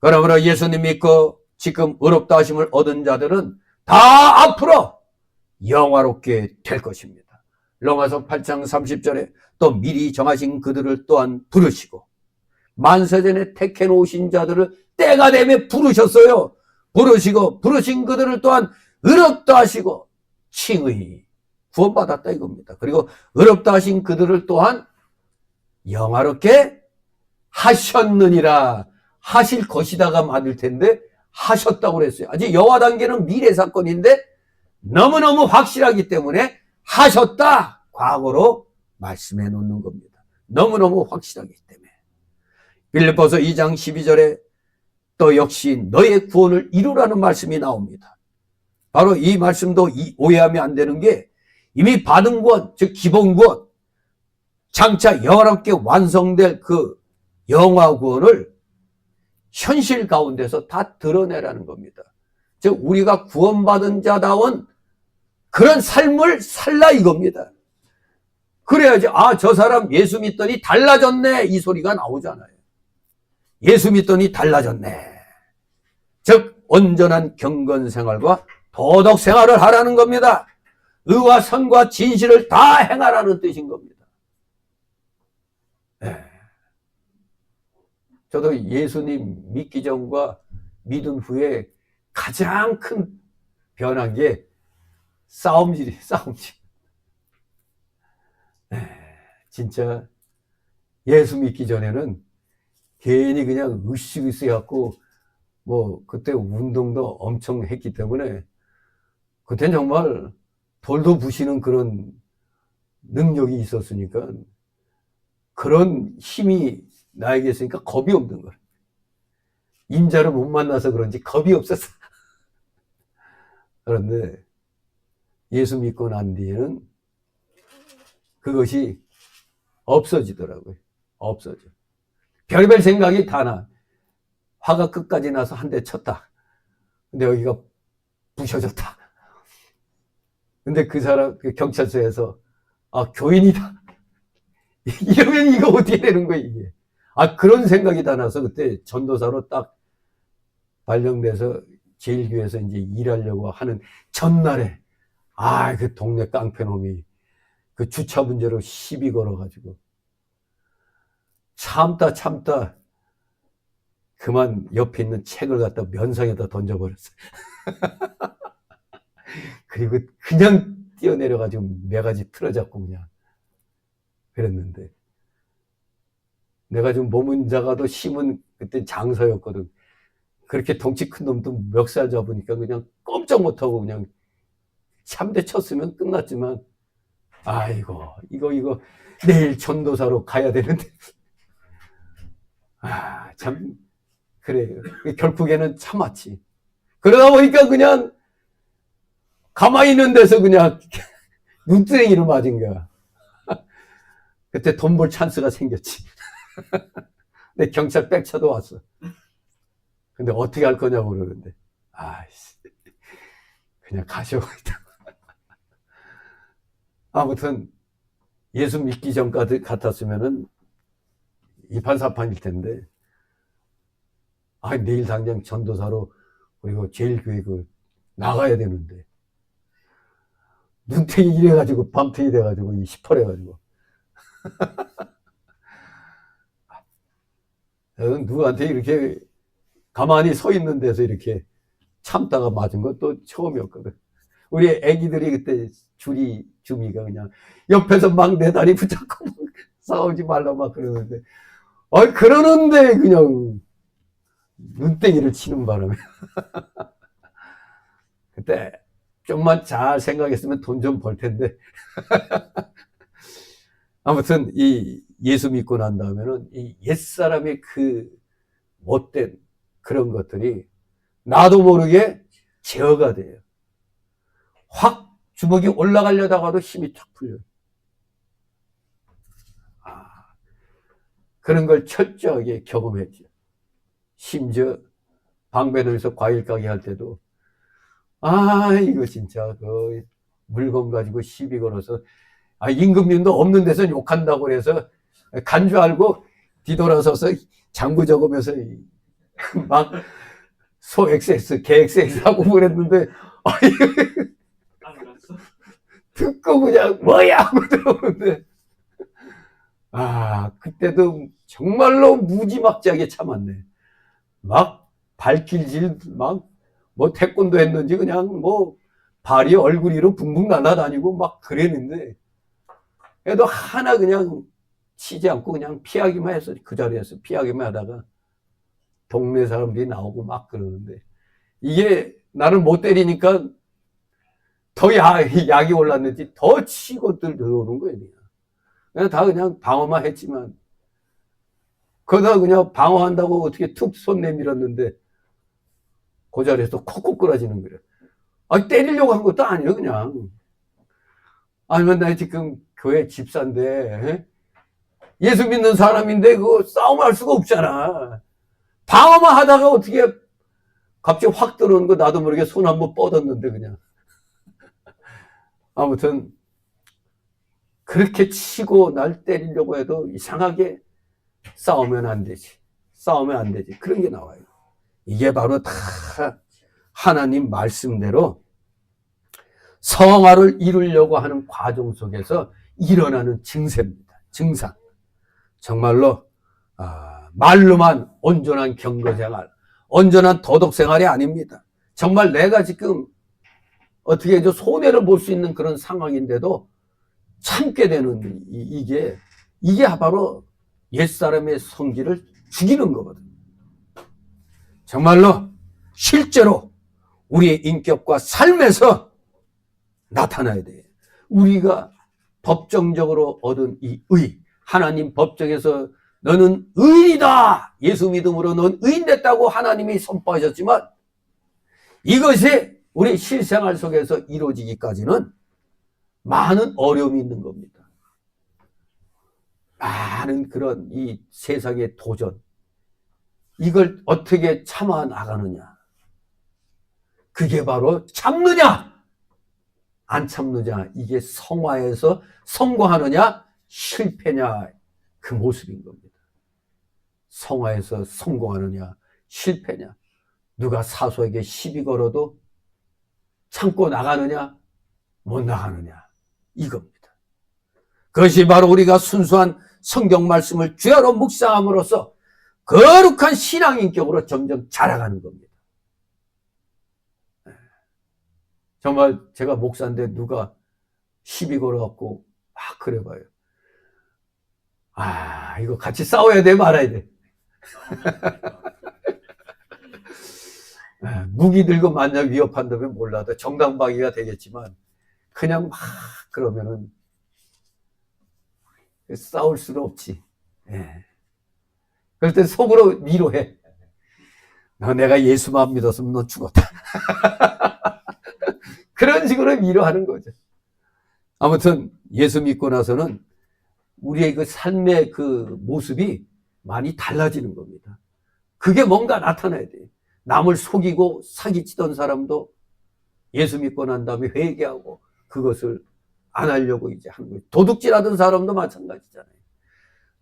A: 그러므로 예수님 믿고 지금 의롭다 하심을 얻은 자들은 다 앞으로 영화롭게 될 것입니다. 로마서 8장 30절에 또 미리 정하신 그들을 또한 부르시고 만세전에 택해 놓으신 자들을 때가 되면 부르셨어요. 부르시고 부르신 그들을 또한 의롭다 하시고 칭의 구원받았다 이겁니다. 그리고 의롭다 하신 그들을 또한 영화롭게 하셨느니라. 하실 것이다가 맞을 텐데 하셨다고 그랬어요. 아직 영화 단계는 미래 사건인데 너무너무 확실하기 때문에 하셨다 과거로 말씀해 놓는 겁니다. 너무너무 확실하기 때문에. 빌립보서 2장 12절에 또 역시 너의 구원을 이루라는 말씀이 나옵니다. 바로 이 말씀도 오해하면 안 되는 게 이미 받은 구원, 즉 기본 구원, 장차 영화롭게 완성될 그 영화 구원을 현실 가운데서 다 드러내라는 겁니다. 즉 우리가 구원받은 자다운 그런 삶을 살라 이겁니다. 그래야지 아, 저 사람 예수 믿더니 달라졌네 이 소리가 나오잖아요. 예수 믿더니 달라졌네. 즉 온전한 경건 생활과 도덕 생활을 하라는 겁니다. 의와 선과 진실을 다 행하라는 뜻인 겁니다. 네. 저도 예수님 믿기 전과 믿은 후에 가장 큰 변한 게 싸움질이에요. 싸움질. 네. 진짜 예수 믿기 전에는 괜히 그냥 으쌰으쌰 갖고 뭐 그때 운동도 엄청 했기 때문에 그때는 정말 돌도 부시는 그런 능력이 있었으니까 그런 힘이 나에게 있으니까 겁이 없는 거예요. 인자를 못 만나서 그런지 겁이 없었어. 그런데 예수 믿고 난 뒤에는 그것이 없어지더라고요. 없어져. 별의별 생각이 다 나. 화가 끝까지 나서 한 대 쳤다. 근데 여기가 부셔졌다. 근데 그 사람, 그 경찰서에서, 아, 교인이다. 이러면 이거 어떻게 되는 거야, 이게. 아, 그런 생각이 다 나서 그때 전도사로 딱 발령돼서 제일교회에서 이제 일하려고 하는 전날에, 아, 그 동네 깡패놈이 그 주차 문제로 시비 걸어가지고, 참다, 그만 옆에 있는 책을 갖다 면상에다 던져버렸어요. 그리고 그냥 뛰어내려가지고 매가지 틀어잡고 그냥 그랬는데, 내가 좀 몸은 작아도 힘은 그때 장서였거든. 그렇게 덩치 큰 놈도 멱살 잡으니까 그냥 꼼짝 못하고 그냥 참대 쳤으면 끝났지만, 아이고, 이거 내일 전도사로 가야 되는데. 아, 참, 그래. 결국에는 참았지. 그러다 보니까 그냥 가만히 있는 데서 그냥 눈두덩이를 맞은 거야. 그때 돈 벌 찬스가 생겼지. 근데 경찰 백차도 왔어. 근데 어떻게 할 거냐고 그러는데, 아이씨, 그냥 가셔. 아무튼 예수 믿기 전 같았으면은 이판사판일 텐데, 아, 내일 당장 전도사로 그리고 제일교회 그 나가야 되는데, 눈탱이 이래가지고 밤탱이 돼가지고 이 시퍼래가지고 누구한테 이렇게 가만히 서 있는 데서 이렇게 참다가 맞은 건 또 처음이었거든. 우리 애기들이 그때 주미가 그냥 옆에서 막 내 다리 붙잡고 막 싸우지 말라 막 그러는데, 그러는데 그냥 눈땡이를 치는 바람에. 그때 좀만 잘 생각했으면 돈 좀 벌 텐데. 아무튼 이 예수 믿고 난 다음에는 이 옛사람의 그 못된 그런 것들이 나도 모르게 제어가 돼요. 확 주먹이 올라가려다가도 힘이 쫙 풀려요. 그런 걸 철저하게 경험했죠. 심지어 방배동에서 과일 가게 할 때도, 이거 진짜 그 물건 가지고 시비 걸어서, 임금님도 없는 데서 욕한다고 그래서 간 줄 알고 뒤돌아서서 장부 적으면서 막 소 XX, 개 XX 하고 그랬는데, 듣고 그냥 뭐야 하고 들어오는데, 그때도 정말로 무지막지하게 참았네. 막 발길질 막 뭐 태권도 했는지 그냥 뭐 발이 얼굴 위로 붕붕 날아다니고 막 그랬는데, 그래도 하나 그냥 치지 않고 그냥 피하기만 했어. 그 자리에서 피하기만 하다가 동네 사람들이 나오고 막 그러는데, 이게 나를 못 때리니까 더 약이 올랐는지 더 치고들 들어오는 거예요. 그냥 다 그냥 방어만 했지만, 그러다 그냥 방어한다고 어떻게 툭 손 내밀었는데 그 자리에서 콕콕 끊어지는 거예요. 때리려고 한 것도 아니에요, 그냥. 아니면 나 지금 교회 집사인데, 예수 믿는 사람인데 그거 싸움할 수가 없잖아. 방어만 하다가 어떻게 갑자기 확 들어오는 거 나도 모르게 손 한번 뻗었는데 그냥. 아무튼 그렇게 치고 날 때리려고 해도 이상하게 싸우면 안 되지. 그런 게 나와요. 이게 바로 다 하나님 말씀대로 성화를 이루려고 하는 과정 속에서 일어나는 증세입니다. 증상. 정말로 말로만 온전한 경거생활, 온전한 도덕생활이 아닙니다. 정말 내가 지금 어떻게 해서 손해를 볼 수 있는 그런 상황인데도 참게 되는 이게 바로 옛사람의 성질을 죽이는 거거든요. 정말로 실제로 우리의 인격과 삶에서 나타나야 돼요. 우리가 법정적으로 얻은 이 의, 하나님 법정에서 너는 의인이다, 예수 믿음으로 넌 의인 됐다고 하나님이 선포하셨지만, 이것이 우리 실생활 속에서 이루어지기까지는 많은 어려움이 있는 겁니다. 많은 그런 이 세상의 도전, 이걸 어떻게 참아 나가느냐. 그게 바로 참느냐, 안 참느냐. 이게 성화에서 성공하느냐, 실패냐, 그 모습인 겁니다. 성화에서 성공하느냐, 실패냐. 누가 사소하게 시비 걸어도 참고 나가느냐, 못 나가느냐, 이겁니다. 그것이 바로 우리가 순수한 성경 말씀을 주야로 묵상함으로써 거룩한 신앙 인격으로 점점 자라가는 겁니다. 정말 제가 목사인데 누가 시비 걸어갖고 막 그래봐요. 아, 이거 같이 싸워야 돼, 말아야 돼? 무기 들고 만약 위협한다면 몰라도 정당방위가 되겠지만 그냥 막 그러면은 싸울 수는 없지. 예. 그럴 때 속으로 위로해. 내가 예수만 믿었으면 너 죽었다. 그런 식으로 위로하는 거죠. 아무튼 예수 믿고 나서는 우리의 그 삶의 그 모습이 많이 달라지는 겁니다. 그게 뭔가 나타나야 돼요. 남을 속이고 사기치던 사람도 예수 믿고 난 다음에 회개하고 그것을 안 하려고 이제 하는 거예요. 도둑질하던 사람도 마찬가지잖아요.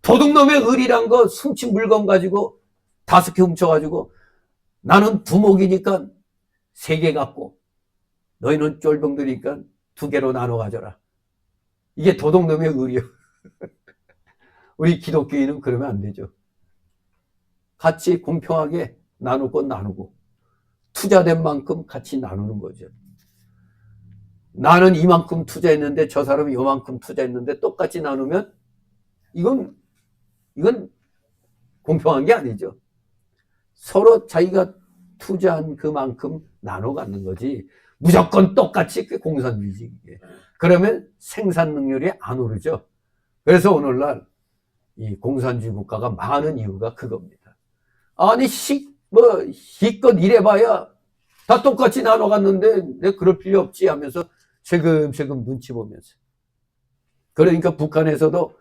A: 도둑놈의 을이란 거 훔친 물건 가지고 5개 훔쳐가지고 나는 두목이니까 3개 갖고 너희는 쫄병들이니까 2개로 나눠 가져라. 이게 도둑놈의 을이요. 우리 기독교인은 그러면 안 되죠. 같이 공평하게 나눌 건 나누고 투자된 만큼 같이 나누는 거죠. 나는 이만큼 투자했는데 저 사람이 요만큼 투자했는데 똑같이 나누면 이건 공평한 게 아니죠. 서로 자기가 투자한 그만큼 나눠 갖는 거지 무조건 똑같이 그 공산주의지. 그러면 생산 능률이 안 오르죠. 그래서 오늘날 이 공산주의 국가가 망하는 이유가 그겁니다. 아니 힘껏 일해봐야 다 똑같이 나눠 갔는데 내가 그럴 필요 없지 하면서 세금세금 눈치 보면서. 그러니까 북한에서도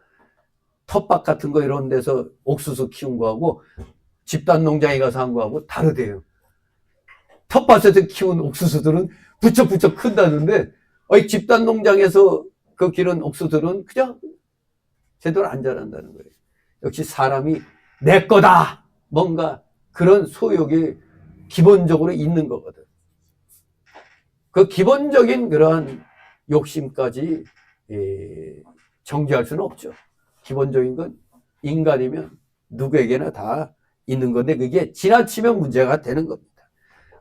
A: 텃밭 같은 거 이런 데서 옥수수 키운 거하고 집단 농장에 가서 한 거하고 다르대요. 텃밭에서 키운 옥수수들은 부쩍부쩍 큰다는데 집단 농장에서 그 기른 옥수수들은 그냥 제대로 안 자란다는 거예요. 역시 사람이 내 거다 뭔가 그런 소욕이 기본적으로 있는 거거든. 그 기본적인 그러한 욕심까지 정지할 수는 없죠. 기본적인 건 인간이면 누구에게나 다 있는 건데 그게 지나치면 문제가 되는 겁니다.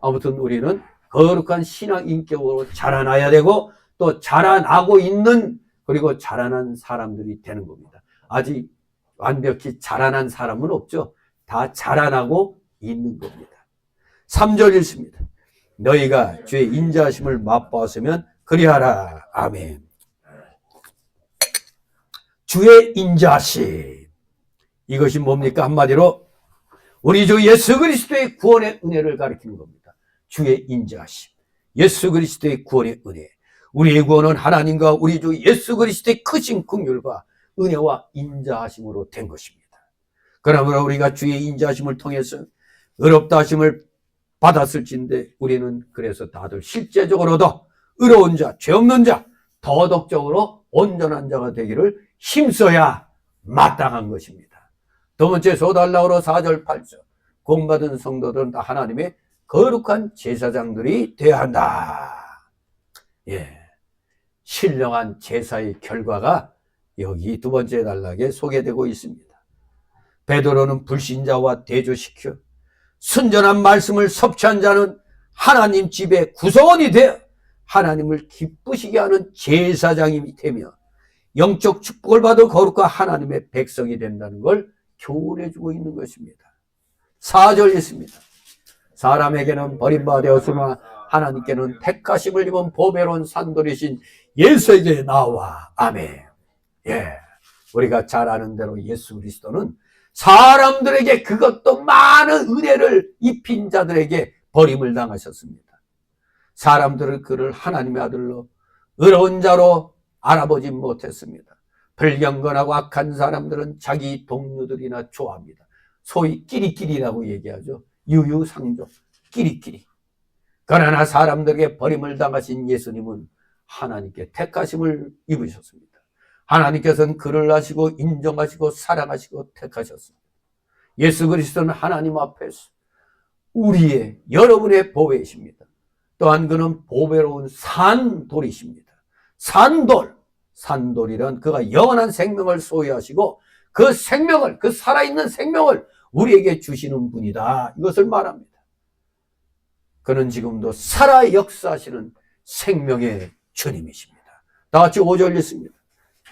A: 아무튼 우리는 거룩한 신앙 인격으로 자라나야 되고 또 자라나고 있는 그리고 자라난 사람들이 되는 겁니다. 아직 완벽히 자라난 사람은 없죠. 다 자라나고 있는 겁니다. 3절 읽습니다. 너희가 주의 인자하심을 맛보았으면 그리하라. 아멘. 주의 인자하심. 이것이 뭡니까? 한마디로 우리 주 예수 그리스도의 구원의 은혜를 가리키는 겁니다. 주의 인자하심. 예수 그리스도의 구원의 은혜. 우리의 구원은 하나님과 우리 주 예수 그리스도의 크신 긍휼과 은혜와 인자하심으로 된 것입니다. 그러므로 우리가 주의 인자하심을 통해서 의롭다 하심을 받았을진데 우리는 그래서 다들 실제적으로도 의로운 자, 죄 없는 자, 도덕적으로 온전한 자가 되기를 힘써야 마땅한 것입니다. 두 번째 소달라우로 4절 8절 구원받은 성도들은 다 하나님의 거룩한 제사장들이 되어야 한다. 예, 신령한 제사의 결과가 여기 두 번째 단락에 소개되고 있습니다. 베드로는 불신자와 대조시켜 순전한 말씀을 섭취한 자는 하나님 집의 구성원이 되어 하나님을 기쁘시게 하는 제사장이 되며 영적 축복을 받아 거룩한 하나님의 백성이 된다는 걸 교훈해주고 있는 것입니다. 4절 있습니다. 사람에게는 버림받아 되었으나 하나님께는 택하심을 입은 보배로운 산돌이신 예수에게 나와. 아멘. 예, 우리가 잘 아는 대로 예수 그리스도는 사람들에게 그것도 많은 은혜를 입힌 자들에게 버림을 당하셨습니다. 사람들은 그를 하나님의 아들로 의로운 자로 알아보지 못했습니다. 불경건하고 악한 사람들은 자기 동료들이나 좋아합니다. 소위 끼리끼리라고 얘기하죠. 유유상종, 끼리끼리. 그러나 사람들에게 버림을 당하신 예수님은 하나님께 택하심을 입으셨습니다. 하나님께서는 그를 아시고 인정하시고 사랑하시고 택하셨습니다. 예수 그리스도는 하나님 앞에서 우리의, 여러분의 보배이십니다. 또한 그는 보배로운 산돌이십니다. 산돌이란 그가 영원한 생명을 소유하시고 그 생명을, 그 살아있는 생명을 우리에게 주시는 분이다. 이것을 말합니다. 그는 지금도 살아 역사하시는 생명의 주님이십니다. 다 같이 5절 읽습니다.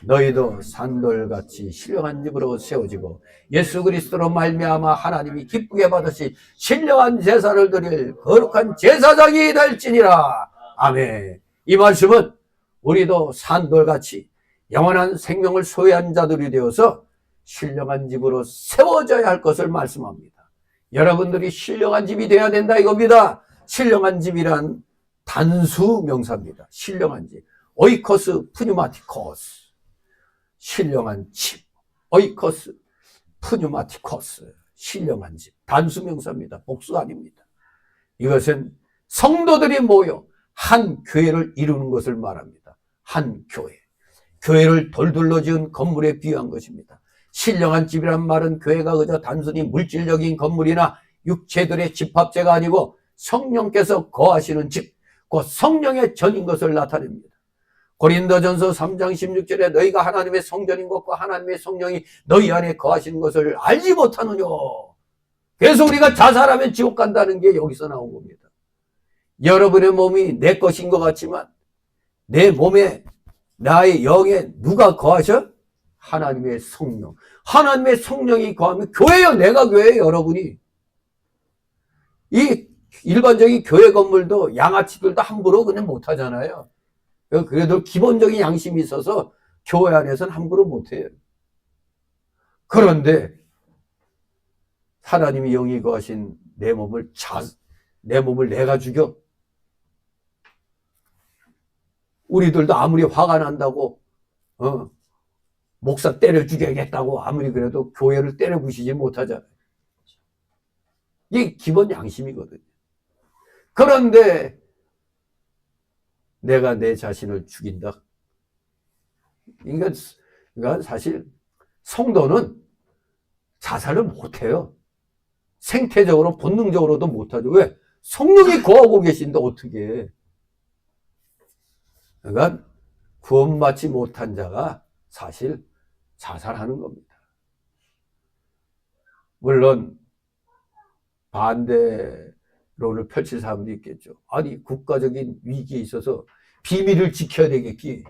A: 너희도 산돌같이 신령한 집으로 세워지고 예수 그리스도로 말미암아 하나님이 기쁘게 받으시 신령한 제사를 드릴 거룩한 제사장이 될지니라. 아멘. 이 말씀은 우리도 산돌같이 영원한 생명을 소유한 자들이 되어서 신령한 집으로 세워져야 할 것을 말씀합니다. 여러분들이 신령한 집이 되어야 된다 이겁니다. 신령한 집이란 단수 명사입니다. 신령한 집. 오이코스 푸뉴마티코스. 신령한 집. 오이코스 푸뉴마티코스. 신령한 집. 단수 명사입니다. 복수 아닙니다. 이것은 성도들이 모여 한 교회를 이루는 것을 말합니다. 한 교회. 교회를 돌둘러 지은 건물에 비유한 것입니다. 신령한 집이란 말은 교회가 그저 단순히 물질적인 건물이나 육체들의 집합체가 아니고 성령께서 거하시는 집, 곧 성령의 전인 것을 나타냅니다. 고린도전서 3장 16절에 너희가 하나님의 성전인 것과 하나님의 성령이 너희 안에 거하시는 것을 알지 못하느냐. 그래서 우리가 자살하면 지옥 간다는 게 여기서 나온 겁니다. 여러분의 몸이 내 것인 것 같지만 내 몸에, 나의 영에 누가 거하셔? 하나님의 성령. 하나님의 성령이 거하면 교회요. 내가 교회예요. 여러분이. 이 일반적인 교회 건물도 양아치들도 함부로 그냥 못하잖아요. 그래도 기본적인 양심이 있어서 교회 안에서는 함부로 못해요. 그런데 하나님이 영이 거하신 내 몸을 내가 죽여. 우리들도 아무리 화가 난다고 목사 때려 죽여야겠다고 아무리 그래도 교회를 때려 부시지 못하잖아요. 이게 기본 양심이거든요. 그런데 내가 내 자신을 죽인다. 그러니까 사실 성도는 자살을 못해요. 생태적으로 본능적으로도 못하죠. 왜? 성령이 거하고 계신데 어떻게 해? 그러니까 구원받지 못한 자가 사실 자살하는 겁니다. 물론 반대론을 펼칠 사람도 있겠죠. 아니 국가적인 위기에 있어서 비밀을 지켜야 되겠기.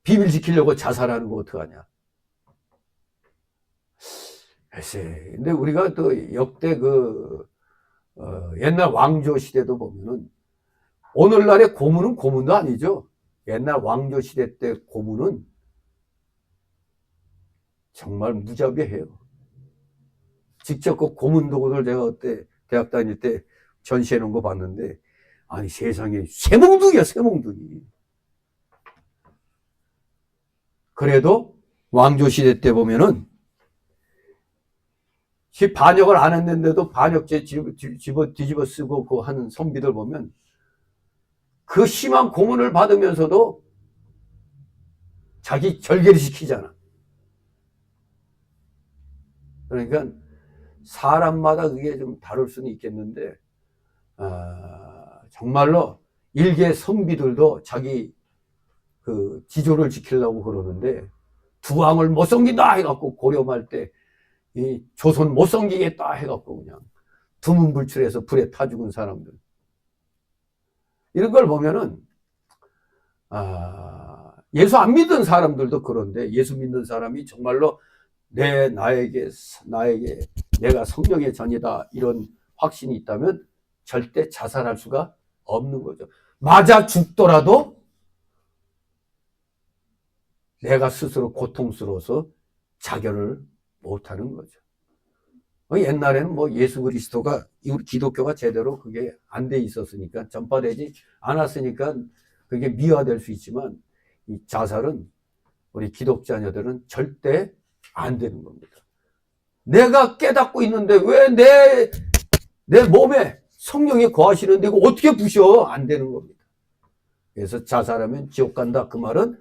A: 비밀 지키려고 자살하는 거 어떡하냐. 글쎄, 근데 우리가 또 역대 옛날 왕조 시대도 보면은 오늘날의 고문은 고문도 아니죠. 옛날 왕조 시대 때 고문은 정말 무자비해요. 직접 그 고문 도구들 제가 그때 대학 다닐 때 전시해 놓은 거 봤는데, 아니 세상에 쇠몽둥이야, 쇠몽둥이. 그래도 왕조 시대 때 보면은 반역을 안 했는데도 반역죄 뒤집어 쓰고 그 하는 선비들 보면 그 심한 고문을 받으면서도 자기 절개를 시키잖아. 그러니까 사람마다 그게 좀 다를 수는 있겠는데, 정말로 일개 선비들도 자기 그 지조를 지키려고 그러는데, 두왕을 못 섬긴다 해갖고 고려말 때 이 조선 못 섬기겠다 해갖고 그냥 두문불출해서 불에 타 죽은 사람들. 이런 걸 보면은, 예수 안 믿는 사람들도 그런데 예수 믿는 사람이 정말로 나에게 내가 성령의 전이다 이런 확신이 있다면 절대 자살할 수가 없는 거죠. 맞아 죽더라도 내가 스스로 고통스러워서 자결을 못하는 거죠. 옛날에는 뭐 예수 그리스도가, 우리 기독교가 제대로 그게 안 돼 있었으니까, 전파되지 않았으니까 그게 미화될 수 있지만, 이 자살은 우리 기독자녀들은 절대 안 되는 겁니다. 내가 깨닫고 있는데 왜 내 몸에 성령이 거하시는데 이거 어떻게 부셔? 안 되는 겁니다. 그래서 자살하면 지옥 간다. 그 말은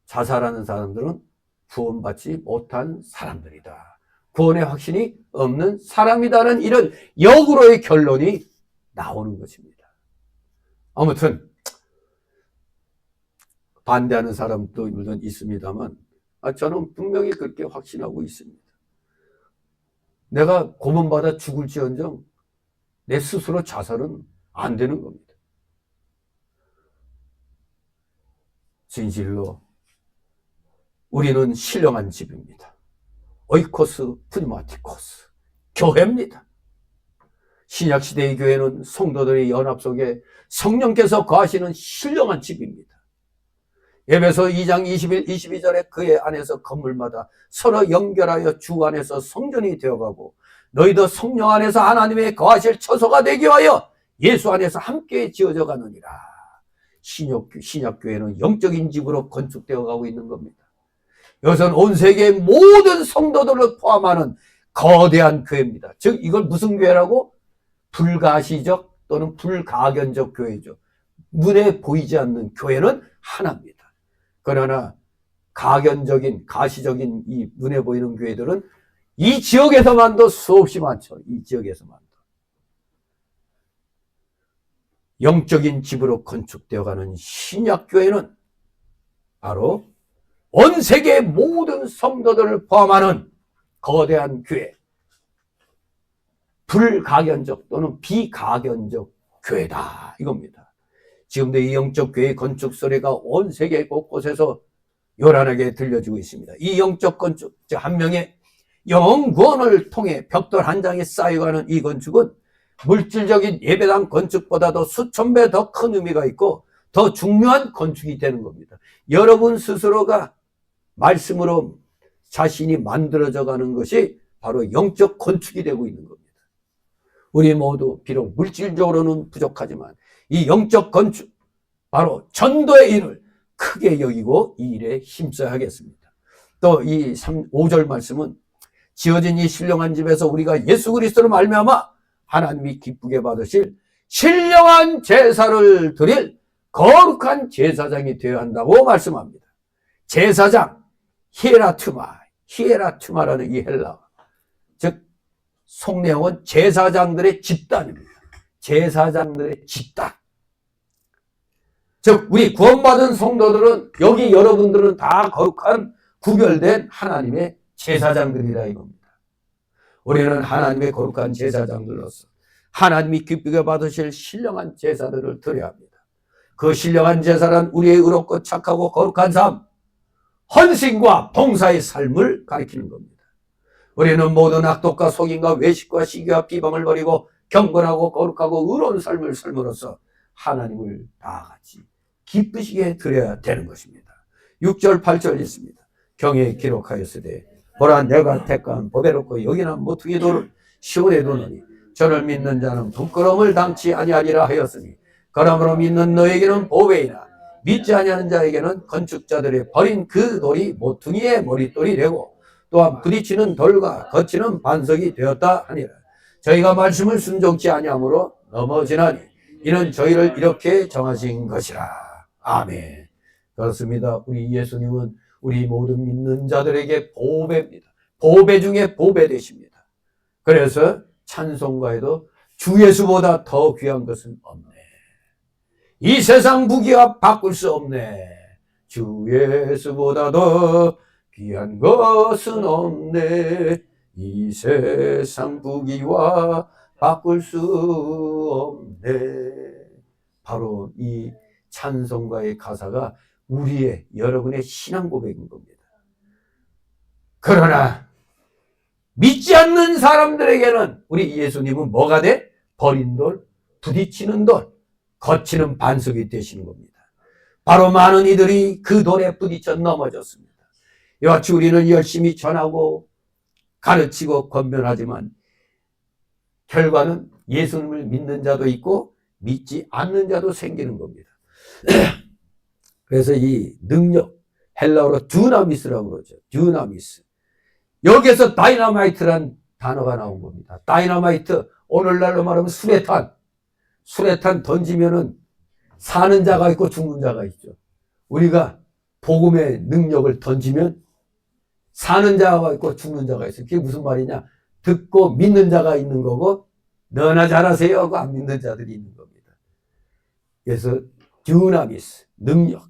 A: 자살하는 사람들은 구원받지 못한 사람들이다. 구원의 확신이 없는 사람이다는 이런 역으로의 결론이 나오는 것입니다. 아무튼 반대하는 사람도 물론 있습니다만 저는 분명히 그렇게 확신하고 있습니다. 내가 고문받아 죽을지언정 내 스스로 자살은 안 되는 겁니다. 진실로 우리는 신령한 집입니다. 오이코스 푸니마티코스 교회입니다. 신약시대의 교회는 성도들의 연합 속에 성령께서 거하시는 신령한 집입니다. 에베소 2장 21, 22절에 그의 안에서 건물마다 서로 연결하여 주 안에서 성전이 되어가고 너희도 성령 안에서 하나님의 거하실 처소가 되기 위하여 예수 안에서 함께 지어져 가느니라. 신약교회는 영적인 집으로 건축되어 가고 있는 겁니다. 이것은 온 세계의 모든 성도들을 포함하는 거대한 교회입니다. 즉 이걸 무슨 교회라고? 불가시적 또는 불가견적 교회죠. 눈에 보이지 않는 교회는 하나입니다. 그러나 가견적인 가시적인 이 눈에 보이는 교회들은 이 지역에서만도 수없이 많죠. 이 지역에서만도. 영적인 집으로 건축되어가는 신약교회는 바로 온 세계의 모든 성도들을 포함하는 거대한 교회, 불가견적 또는 비가견적 교회다 이겁니다. 지금도 이 영적 교회의 건축 소리가 온 세계 곳곳에서 요란하게 들려지고 있습니다. 이 영적 건축, 즉 한 명의 영구원을 통해 벽돌 한 장에 쌓여가는 이 건축은 물질적인 예배당 건축보다도 수천 배 더 큰 의미가 있고 더 중요한 건축이 되는 겁니다. 여러분 스스로가 말씀으로 자신이 만들어져 가는 것이 바로 영적 건축이 되고 있는 겁니다. 우리 모두 비록 물질적으로는 부족하지만 이 영적 건축, 바로 전도의 일을 크게 여기고 이 일에 힘써야 하겠습니다. 또 이 5절 말씀은 지어진 이 신령한 집에서 우리가 예수 그리스도로 말미암아 하나님이 기쁘게 받으실 신령한 제사를 드릴 거룩한 제사장이 되어야 한다고 말씀합니다. 제사장, 히에라투마라는 이 헬라어, 즉 속내용은 제사장들의 집단입니다. 제사장들의 집단. 즉 우리 구원받은 성도들은 여기 여러분들은 다 거룩한 구별된 하나님의 제사장들이라 이겁니다. 우리는 하나님의 거룩한 제사장들로서 하나님이 기쁘게 받으실 신령한 제사들을 드려야 합니다. 그 신령한 제사란 우리의 의롭고 착하고 거룩한 삶, 헌신과 봉사의 삶을 가리키는 겁니다. 우리는 모든 악독과 속임과 외식과 시기와 비방을 버리고 경건하고 거룩하고 의로운 삶을 삶으로써 하나님을 다 같이 기쁘시게 드려야 되는 것입니다. 6절 8절 있습니다. 경에 기록하였으되 보라 내가 택한 보배롭고 여기나 모퉁이 돌을 시온에 두노니 저를 믿는 자는 부끄러움을 당치 아니하리라 하였으니 그러므로 믿는 너에게는 보배이나 믿지 아니하는 자에게는 건축자들의 버린 그 돌이 모퉁이의 머릿돌이 되고 또한 부딪히는 돌과 거치는 반석이 되었다 하니라. 저희가 말씀을 순종치 아니하므로 넘어지나니 이는 저희를 이렇게 정하신 것이라. 아멘. 그렇습니다. 우리 예수님은 우리 모든 믿는 자들에게 보배입니다. 보배 중에 보배 되십니다. 그래서 찬송가에도 주 예수보다 더 귀한 것은 없네. 이 세상 부귀와 바꿀 수 없네. 주 예수보다 더 귀한 것은 없네. 이 세상 부귀와 바꿀 수 없네. 바로 이 찬송가의 가사가 우리의 여러분의 신앙 고백인 겁니다. 그러나 믿지 않는 사람들에게는 우리 예수님은 뭐가 돼? 버린 돌, 부딪히는 돌, 거치는 반석이 되시는 겁니다. 바로 많은 이들이 그 돌에 부딪혀 넘어졌습니다. 이와 같이 우리는 열심히 전하고 가르치고 권면하지만 결과는 예수님을 믿는 자도 있고 믿지 않는 자도 생기는 겁니다. 그래서 이 능력, 헬라어로 듀나미스라고 그러죠. 듀나미스. 여기에서 다이너마이트란 단어가 나온 겁니다. 다이너마이트, 오늘날로 말하면 수레탄. 수레탄 던지면은 사는 자가 있고 죽는 자가 있죠. 우리가 복음의 능력을 던지면 사는 자가 있고 죽는 자가 있어요. 그게 무슨 말이냐? 듣고 믿는 자가 있는 거고 너나 잘하세요 하고 안 믿는 자들이 있는 겁니다. 그래서 듀나미스, 능력,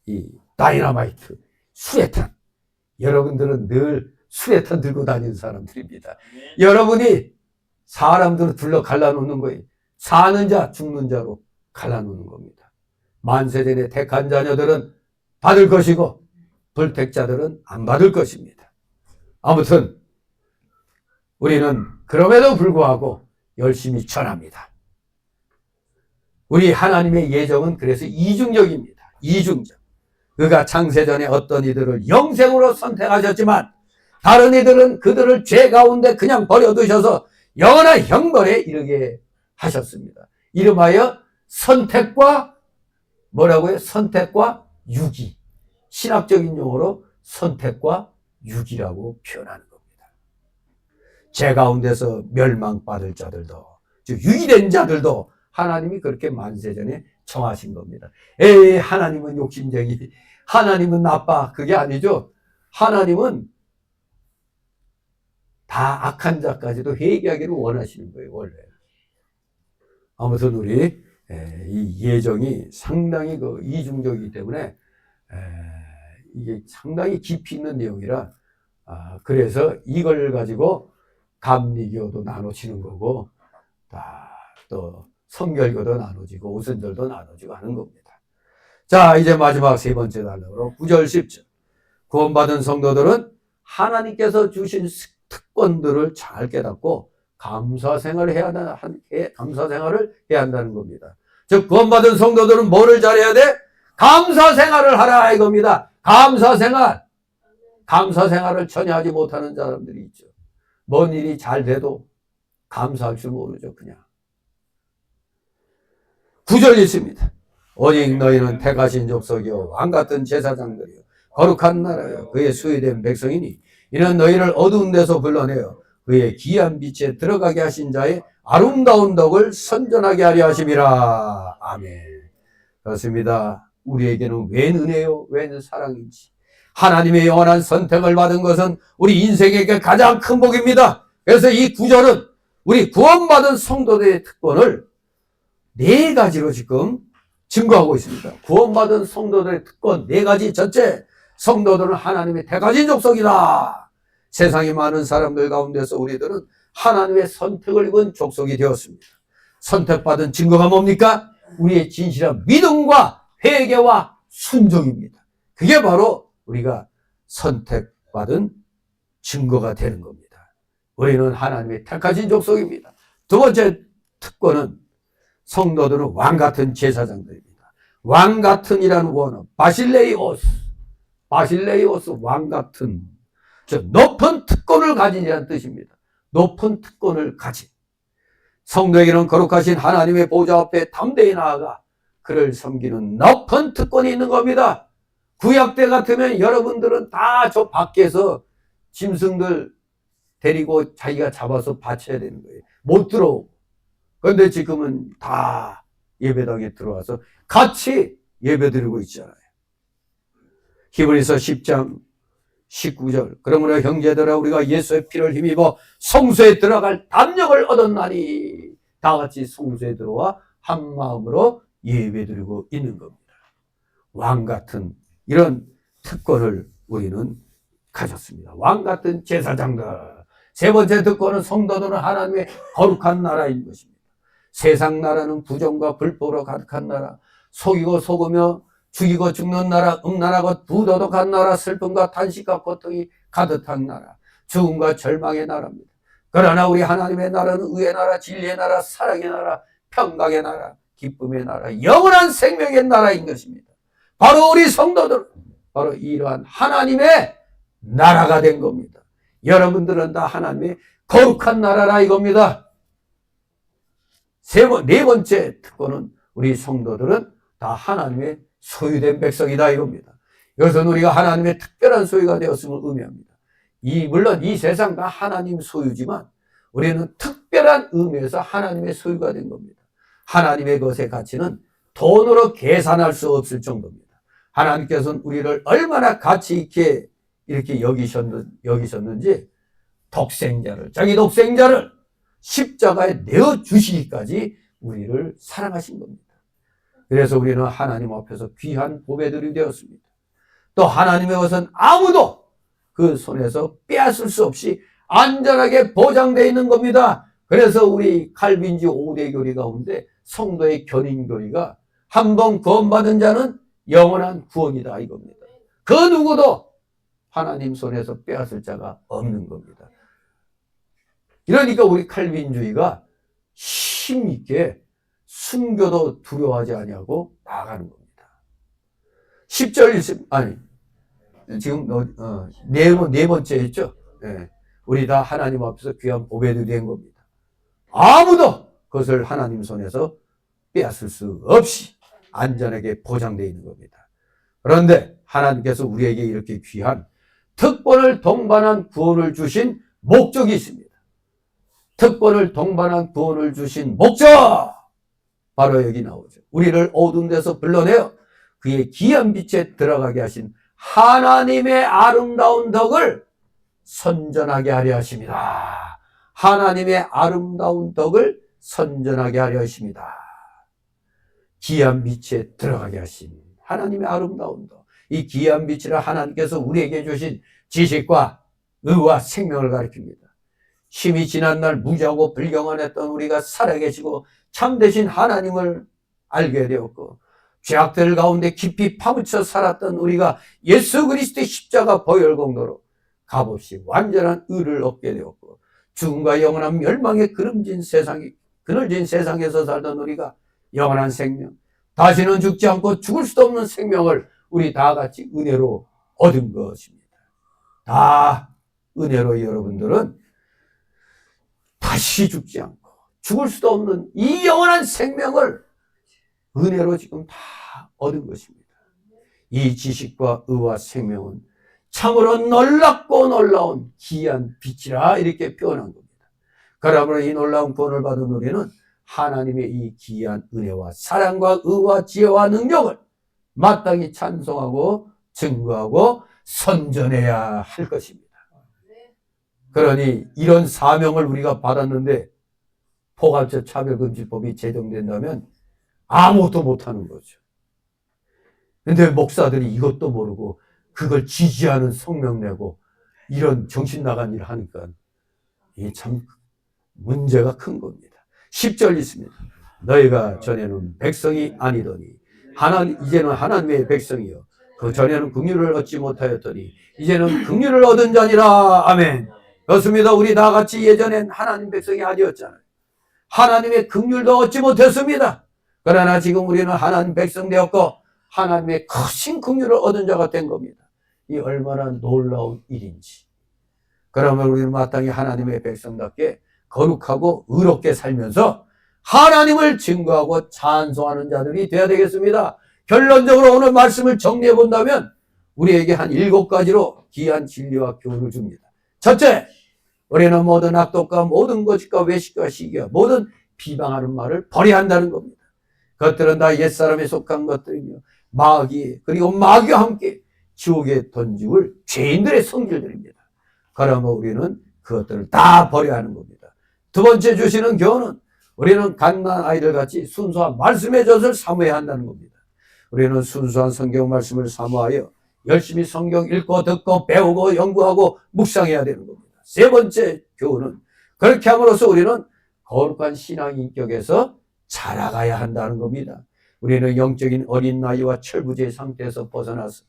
A: 이 다이너마이트, 수레탄. 여러분들은 늘 수레탄 들고 다니는 사람들입니다. 여러분이 사람들을 둘러 갈라놓는 거예요. 사는 자, 죽는 자로 갈라놓는 겁니다. 만세전에 택한 자녀들은 받을 것이고 불택자들은 안 받을 것입니다. 아무튼 우리는 그럼에도 불구하고 열심히 전합니다. 우리 하나님의 예정은 그래서 이중적입니다. 이중적. 그가 창세전에 어떤 이들을 영생으로 선택하셨지만 다른 이들은 그들을 죄 가운데 그냥 버려두셔서 영원한 형벌에 이르게 하셨습니다. 이름하여 선택과 뭐라고요? 선택과 유기. 신학적인 용어로 선택과 유기라고 표현하는 겁니다. 죄 가운데서 멸망받을 자들도, 즉 유기된 자들도 하나님이 그렇게 만세전에 정하신 겁니다. 에이, 하나님은 욕심쟁이, 하나님은 나빠. 그게 아니죠. 하나님은 다 악한 자까지도 회개하기를 원하시는 거예요, 원래. 아무튼 우리 이 예정이 상당히 그 이중적이기 때문에 이게 상당히 깊이 있는 내용이라 그래서 이걸 가지고 감리교도 나눠지는 거고 또 성결교도 나눠지고 오순절도 나눠지고 하는 겁니다. 자, 이제 마지막 세 번째 단락으로 9절 10절. 구원받은 성도들은 하나님께서 주신 특권들을 잘 깨닫고 감사 생활을 해야 한다는 겁니다. 즉 구원받은 성도들은 뭐를 잘해야 돼? 감사 생활을 하라 이겁니다. 감사 생활을 전혀 하지 못하는 사람들이 있죠. 뭔 일이 잘 돼도 감사할 줄 모르죠. 그냥 9절 있습니다. 오직 너희는 택하신 족속이요 왕같은 제사장들이요 거룩한 나라요 그의 소유된 백성이니 이는 너희를 어두운 데서 불러내어 그의 귀한 빛에 들어가게 하신 자의 아름다운 덕을 선전하게 하려 하심이라. 아멘. 그렇습니다. 우리에게는 웬 은혜요, 웬 사랑인지. 하나님의 영원한 선택을 받은 것은 우리 인생에게 가장 큰 복입니다. 그래서 이 구절은 우리 구원받은 성도들의 특권을 네 가지로 지금 증거하고 있습니다. 구원받은 성도들의 특권 네 가지. 첫째, 성도들은 하나님의 택하신 족속이다. 세상에 많은 사람들 가운데서 우리들은 하나님의 선택을 입은 족속이 되었습니다. 선택받은 증거가 뭡니까? 우리의 진실한 믿음과 회개와 순종입니다. 그게 바로 우리가 선택받은 증거가 되는 겁니다. 우리는 하나님의 택하신 족속입니다. 두 번째 특권은 성도들은 왕같은 제사장들입니다. 왕같은이라는 원어 바실레이오스 왕같은, 즉 높은 특권을 가진이라는 뜻입니다. 높은 특권을 가진 성도에게는 거룩하신 하나님의 보좌 앞에 담대히 나아가 그를 섬기는 높은 특권이 있는 겁니다. 구약 때 같으면 여러분들은 다 저 밖에서 짐승들 데리고 자기가 잡아서 바쳐야 되는 거예요. 못 들어오고. 그런데 지금은 다 예배당에 들어와서 같이 예배드리고 있잖아요. 히브리서 10장 19절. 그러므로 형제들아 우리가 예수의 피를 힘입어 성소에 들어갈 담력을 얻었나니 다 같이 성소에 들어와 한 마음으로 예배드리고 있는 겁니다. 왕같은 이런 특권을 우리는 가졌습니다. 왕같은 제사장들. 세 번째 특권은 성도들은 하나님의 거룩한 나라인 것입니다. 세상 나라는 부정과 불법으로 가득한 나라, 속이고 속으며 죽이고 죽는 나라, 음란하고 부도덕한 나라, 슬픔과 탄식과 고통이 가득한 나라, 죽음과 절망의 나라입니다. 그러나 우리 하나님의 나라는 의의 나라, 진리의 나라, 사랑의 나라, 평강의 나라, 기쁨의 나라, 영원한 생명의 나라인 것입니다. 바로 우리 성도들, 바로 이러한 하나님의 나라가 된 겁니다. 여러분들은 다 하나님의 거룩한 나라라 이겁니다. 네 번째 특권은 우리 성도들은 다 하나님의 소유된 백성이다 이겁니다. 이것은 우리가 하나님의 특별한 소유가 되었음을 의미합니다. 물론 이 세상 다 하나님 소유지만 우리는 특별한 의미에서 하나님의 소유가 된 겁니다. 하나님의 것의 가치는 돈으로 계산할 수 없을 정도입니다. 하나님께서는 우리를 얼마나 가치 있게 이렇게 여기셨는지 자기 독생자를 십자가에 내어주시기까지 우리를 사랑하신 겁니다. 그래서 우리는 하나님 앞에서 귀한 보배들이 되었습니다. 또 하나님의 것은 아무도 그 손에서 빼앗을 수 없이 안전하게 보장되어 있는 겁니다. 그래서 우리 칼빈주 5대 교리 가운데 성도의 견인 교리가 한 번 구원받은 자는 영원한 구원이다 이겁니다. 그 누구도 하나님 손에서 빼앗을 자가 없는 겁니다. 그러니까 우리 칼빈주의가 힘있게 순교도 두려워하지 아니하고 나아가는 겁니다. 10절 지금 네 번째였죠. 네. 우리 다 하나님 앞에서 귀한 보배들이 된 겁니다. 아무도 그것을 하나님 손에서 빼앗을 수 없이 안전하게 보장되어 있는 겁니다. 그런데 하나님께서 우리에게 이렇게 귀한 특권을 동반한 구원을 주신 목적이 있습니다. 특권을 동반한 구원을 주신 목적! 바로 여기 나오죠. 우리를 어두운 데서 불러내어 그의 귀한 빛에 들어가게 하신 하나님의 아름다운 덕을 선전하게 하려 하십니다. 하나님의 아름다운 덕을 선전하게 하려 하십니다. 귀한 빛에 들어가게 하신 하나님의 아름다운 덕. 이 귀한 빛이라 하나님께서 우리에게 주신 지식과 의와 생명을 가리킵니다. 심히 지난날 무지하고 불경한했던 우리가 살아계시고 참되신 하나님을 알게 되었고 죄악들 가운데 깊이 파묻혀 살았던 우리가 예수 그리스도의 십자가 보혈공로로 값없이 완전한 의를 얻게 되었고 죽음과 영원한 멸망에 그늘진 세상에서 살던 우리가 영원한 생명, 다시는 죽지 않고 죽을 수도 없는 생명을 우리 다 같이 은혜로 얻은 것입니다. 다 은혜로 여러분들은 다시 죽지 않고 죽을 수도 없는 이 영원한 생명을 은혜로 지금 다 얻은 것입니다. 이 지식과 의와 생명은 참으로 놀랍고 놀라운 귀한 빛이라 이렇게 표현한 겁니다. 그러므로 이 놀라운 구원을 받은 우리는 하나님의 이 귀한 은혜와 사랑과 의와 지혜와 능력을 마땅히 찬송하고 증거하고 선전해야 할 것입니다. 그러니 이런 사명을 우리가 받았는데 포괄적 차별금지법이 제정된다면 아무것도 못하는 거죠. 근데 목사들이 이것도 모르고 그걸 지지하는 성명 내고 이런 정신 나간 일을 하니까 이 참 문제가 큰 겁니다. 10절 있습니다. 너희가 전에는 백성이 아니더니 이제는 하나님의 백성이요 그 전에는 긍휼을 얻지 못하였더니 이제는 긍휼을 얻은 자니라. 아멘. 그렇습니다. 우리 다 같이 예전엔 하나님 백성이 아니었잖아요. 하나님의 긍휼도 얻지 못했습니다. 그러나 지금 우리는 하나님 백성 되었고 하나님의 크신 긍휼을 얻은 자가 된 겁니다. 이 얼마나 놀라운 일인지. 그러면 우리는 마땅히 하나님의 백성답게 거룩하고 의롭게 살면서 하나님을 증거하고 찬송하는 자들이 되어야 되겠습니다. 결론적으로 오늘 말씀을 정리해 본다면 우리에게 한 7가지로 귀한 진리와 교훈을 줍니다. 첫째, 우리는 모든 악독과 모든 거짓과 외식과 시기와 모든 비방하는 말을 버려야 한다는 겁니다. 그것들은 다 옛사람에 속한 것들이며 그리고 마귀와 함께 지옥에 던지울 죄인들의 성질들입니다. 그러면 우리는 그것들을 다 버려야 하는 겁니다. 두 번째 주시는 교훈은 우리는 갓난 아이들 같이 순수한 말씀의 젖을 사모해야 한다는 겁니다. 우리는 순수한 성경 말씀을 사모하여 열심히 성경 읽고 듣고 배우고 연구하고 묵상해야 되는 겁니다. 세 번째 교훈은 그렇게 함으로써 우리는 거룩한 신앙 인격에서 자라가야 한다는 겁니다. 우리는 영적인 어린 나이와 철부지의 상태에서 벗어나서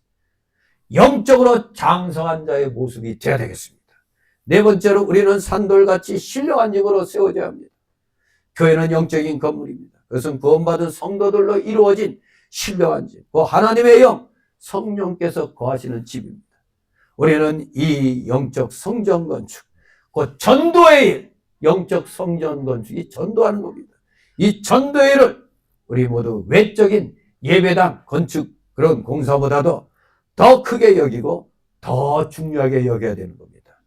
A: 영적으로 장성한 자의 모습이 되어야 되겠습니다. 네 번째로 우리는 산돌같이 신령한 영으로 세워져야 합니다. 교회는 영적인 건물입니다. 그것은 구원받은 성도들로 이루어진 신령한 집, 그 하나님의 영, 성령께서 거하시는 집입니다. 우리는 이 영적 성전 건축, 그 전도의 일, 영적 성전 건축이 전도하는 겁니다. 이 전도의 일을 우리 모두 외적인 예배당 건축 그런 공사보다도 더 크게 여기고 더 중요하게 여겨야 되는 겁니다.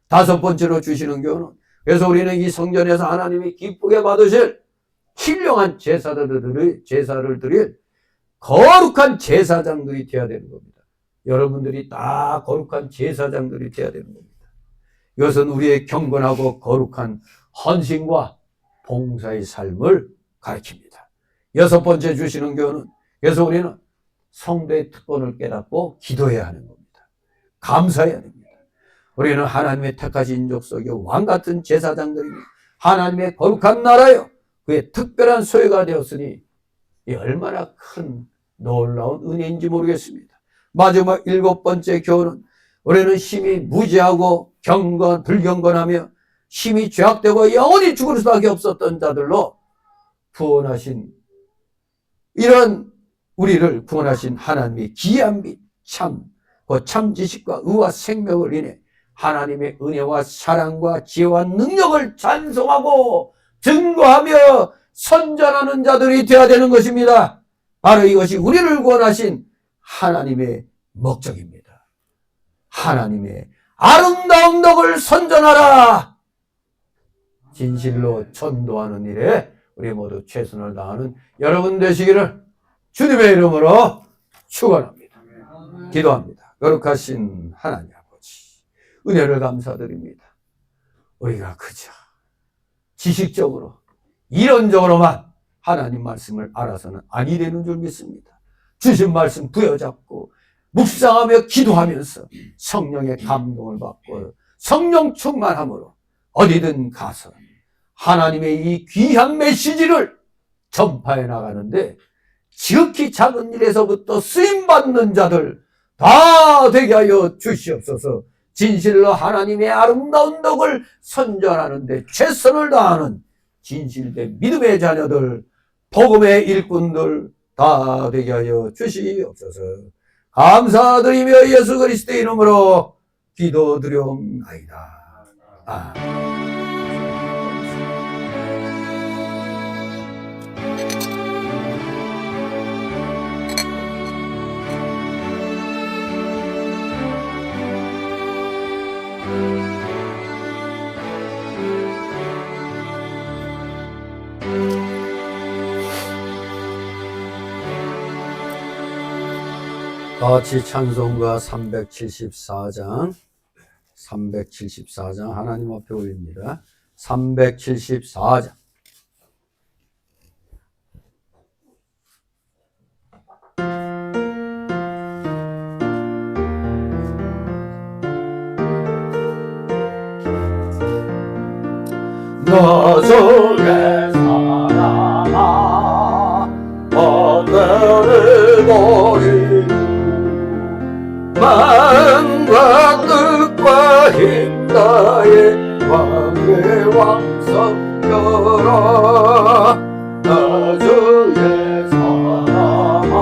A: 다섯 번째로 주시는 교훈은, 그래서 우리는 이 성전에서 하나님이 기쁘게 받으실 힐령한 제사를 드릴 거룩한 제사장들이 되어야 되는 겁니다. 여러분들이 다 거룩한 제사장들이 되어야 되는 겁니다. 이것은 우리의 경건하고 거룩한 헌신과 봉사의 삶을 가르칩니다. 여섯 번째 주시는 교훈은, 그래서 우리는 성도의 특권을 깨닫고 기도해야 하는 겁니다. 감사해야 됩니다. 우리는 하나님의 택하신 인족 속의 왕 같은 제사장들이며 하나님의 거룩한 나라요 그의 특별한 소유가 되었으니 이 얼마나 큰 놀라운 은혜인지 모르겠습니다. 마지막 일곱 번째 교훈은, 우리는 심히 무지하고 불경건하며 심히 죄악되고 영원히 죽을 수밖에 없었던 자들로 구원하신, 이런 우리를 구원하신 하나님의 귀한 빛, 참 지식과 의와 생명을 인해 하나님의 은혜와 사랑과 지혜와 능력을 찬송하고 증거하며 선전하는 자들이 되어야 되는 것입니다. 바로 이것이 우리를 구원하신 하나님의 목적입니다. 하나님의 아름다운 덕을 선전하라. 진실로 전도하는 일에 우리 모두 최선을 다하는 여러분 되시기를 주님의 이름으로 축원합니다. 기도합니다. 거룩하신 하나님 아버지, 은혜를 감사드립니다. 우리가 그저 지식적으로 이론적으로만 하나님 말씀을 알아서는 아니 되는 줄 믿습니다. 주신 말씀 부여잡고 묵상하며 기도하면서 성령의 감동을 받고 성령 충만함으로 어디든 가서 하나님의 이 귀한 메시지를 전파해 나가는데 지극히 작은 일에서부터 쓰임받는 자들 다 되게 하여 주시옵소서. 진실로 하나님의 아름다운 덕을 선전하는데 최선을 다하는 진실된 믿음의 자녀들, 복음의 일꾼들 다 되게 하여 주시옵소서. 감사드리며 예수 그리스도의 이름으로 기도드려옵나이다. 아멘. 같이 찬송가 374장 하나님 앞에 올립니다. 374장. 나중에 사랑아 언제를 버리고 마음과 뜻과 힘 다해 왕의 왕성 열어 나주의 사랑아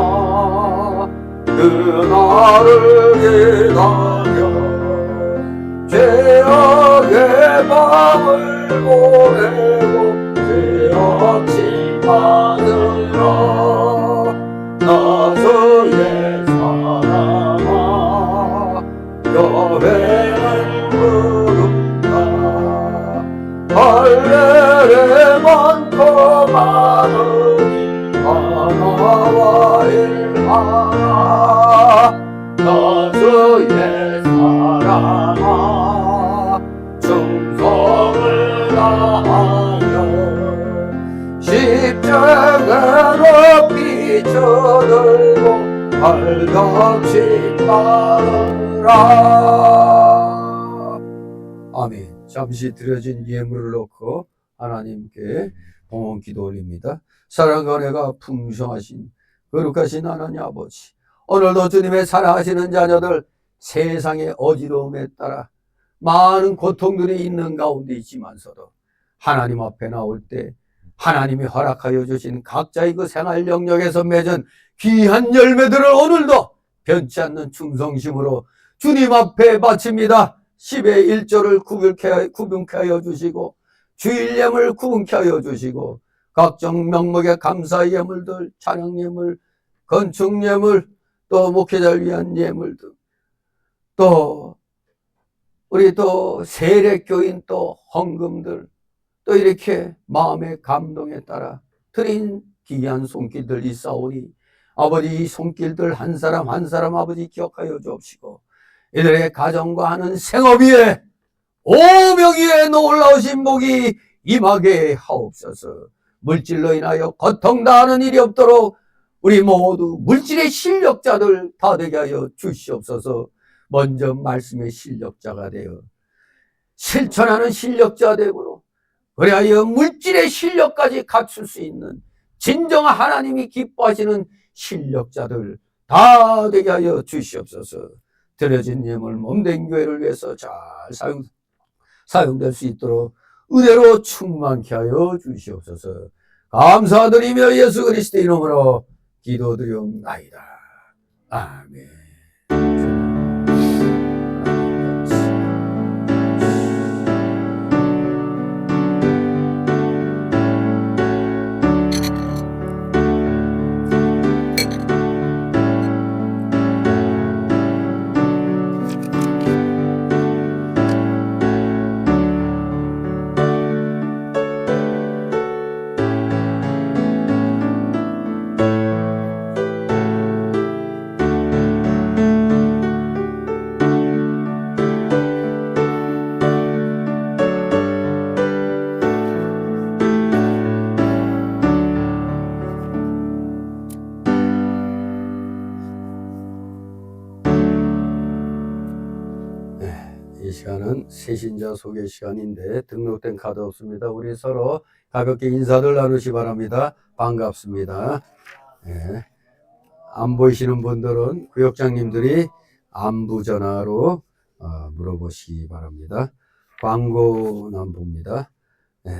A: 그날을 기다려 죄악의 밤을 보내고 죄악지 받으라 나주의 여배는 부른다 할례를 많고 많으니 하나와 일하나 나주의 사랑아 충성을 다하여 십자가로 비춰들고 발같이 따르라. 아멘. 잠시 드려진 예물을 놓고 하나님께 봉헌 기도 올립니다. 사랑과 은혜가 풍성하신 거룩하신 하나님 아버지, 오늘도 주님의 사랑하시는 자녀들 세상의 어지러움에 따라 많은 고통들이 있는 가운데 있지만서도 하나님 앞에 나올 때 하나님이 허락하여 주신 각자의 그 생활 영역에서 맺은 귀한 열매들을 오늘도 변치 않는 충성심으로 주님 앞에 바칩니다. 10의 1조를 구분케 하여 주시고 주일 예물 구분케 하여 주시고 각종 명목의 감사 예물들, 찬양 예물, 건축 예물, 또 목회자를 위한 예물들, 또 우리 또 세례교인 또 헌금들, 또 이렇게 마음의 감동에 따라 드린 귀한 손길들 있사오니 아버지 이 손길들 한 사람 한 사람 아버지 기억하여 주옵시고 이들의 가정과 하는 생업 위에 오병이의 놀라우신 복이 임하게 하옵소서. 물질로 인하여 고통당하는 일이 없도록 우리 모두 물질의 실력자들 다 되게 하여 주시옵소서. 먼저 말씀의 실력자가 되어 실천하는 실력자 되므로 그리하여 물질의 실력까지 갖출 수 있는 진정한 하나님이 기뻐하시는 실력자들 다 되게 하여 주시옵소서. 드려진 예물 몸된 교회를 위해서 잘 사용될 수 있도록 은혜로 충만케 하여 주시옵소서. 감사드리며 예수 그리스도의 이름으로 기도드리옵나이다. 아멘. 이 시간은 새신자 소개 시간인데 등록된 카드 없습니다. 우리 서로 가볍게 인사들 나누시 바랍니다. 반갑습니다. 네. 안 보이시는 분들은 구역장님들이 안부 전화로 물어보시기 바랍니다. 광고는 안 봅니다. 네.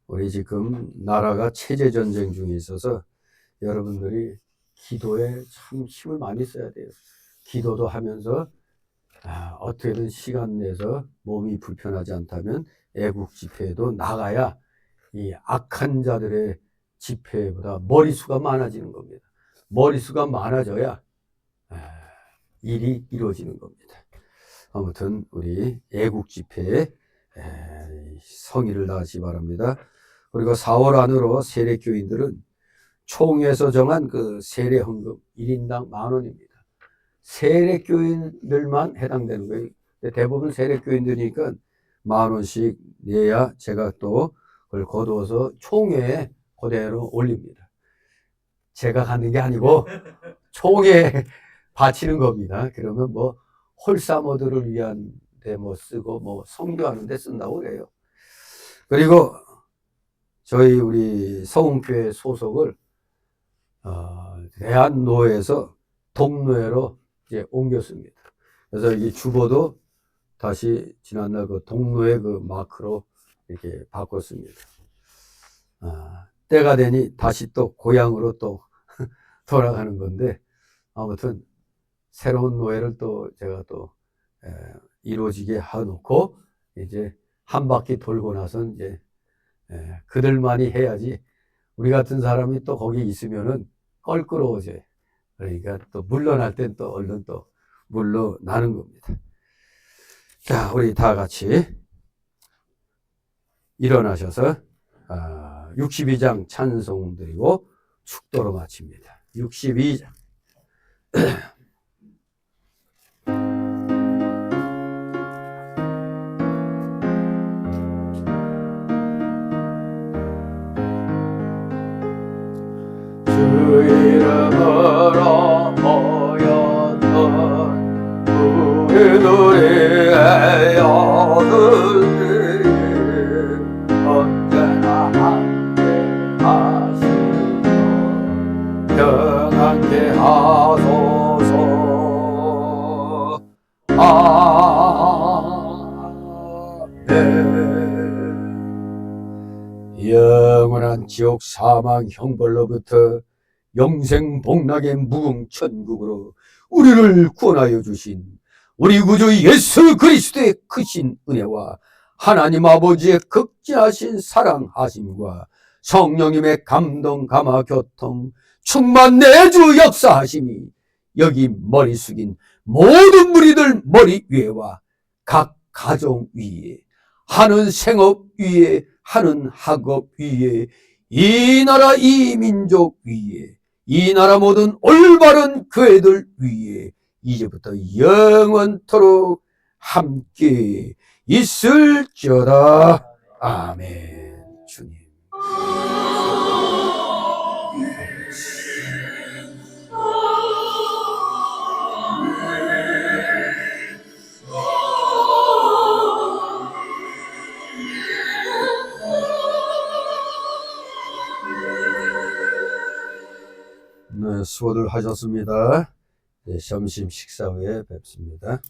A: 우리 지금 나라가 체제 전쟁 중에 있어서 여러분들이 기도에 참 힘을 많이 써야 돼요. 기도도 하면서 어떻게든 시간 내서 몸이 불편하지 않다면 애국 집회에도 나가야 이 악한 자들의 집회보다 머리수가 많아지는 겁니다. 머리수가 많아져야 일이 이루어지는 겁니다. 아무튼 우리 애국 집회에 성의를 다하시기 바랍니다. 그리고 4월 안으로 세례교인들은 총회에서 정한 그 세례 헌금 1인당 10,000원입니다. 세례교인들만 해당되는 거예요. 대부분 세례교인들이니까 10,000원씩 내야 제가 또 그걸 거두어서 총회에 그대로 올립니다. 제가 가는 게 아니고 총회에 바치는 겁니다. 그러면 뭐 홀사모들을 위한 데 뭐 쓰고 뭐 성교하는 데 쓴다고 그래요. 그리고 저희 우리 서훈교회 소속을 대한노회에서 동노회로 이제 옮겼습니다. 그래서 이 주보도 다시 지난날 그 동노회 그 마크로 이렇게 바꿨습니다. 때가 되니 다시 또 고향으로 또 돌아가는 건데 아무튼 새로운 노회를 또 제가 또 이루어지게 해놓고 이제 한 바퀴 돌고 나선 이제 그들만이 해야지 우리 같은 사람이 또 거기 있으면은 껄끄러워져요. 그러니까 또 물러날 땐 또 얼른 또 물러나는 겁니다. 자, 우리 다 같이 일어나셔서 62장 찬송 드리고 축도로 마칩니다. 62장. 주 이름으로 모였던 우리들의 아들들이 언제나 함께 하시고 평안케 하소서. 아멘. 영원한 지옥 사망 형벌로부터 영생 복락의 무궁천국으로 우리를 구원하여 주신 우리 구주 예수 그리스도의 크신 은혜와 하나님 아버지의 극진하신 사랑하심과 성령님의 감동 감화 교통 충만 내주 역사하심이 여기 머리 숙인 모든 무리들 머리 위에와 각 가정 위에 하는 생업 위에 하는 학업 위에 이 나라 이 민족 위에 이 나라 모든 올바른 그 애들 위에 이제부터 영원토록 함께 있을지어다. 아멘. 주님. 네, 수고들 하셨습니다. 네, 점심 식사 후에 뵙습니다.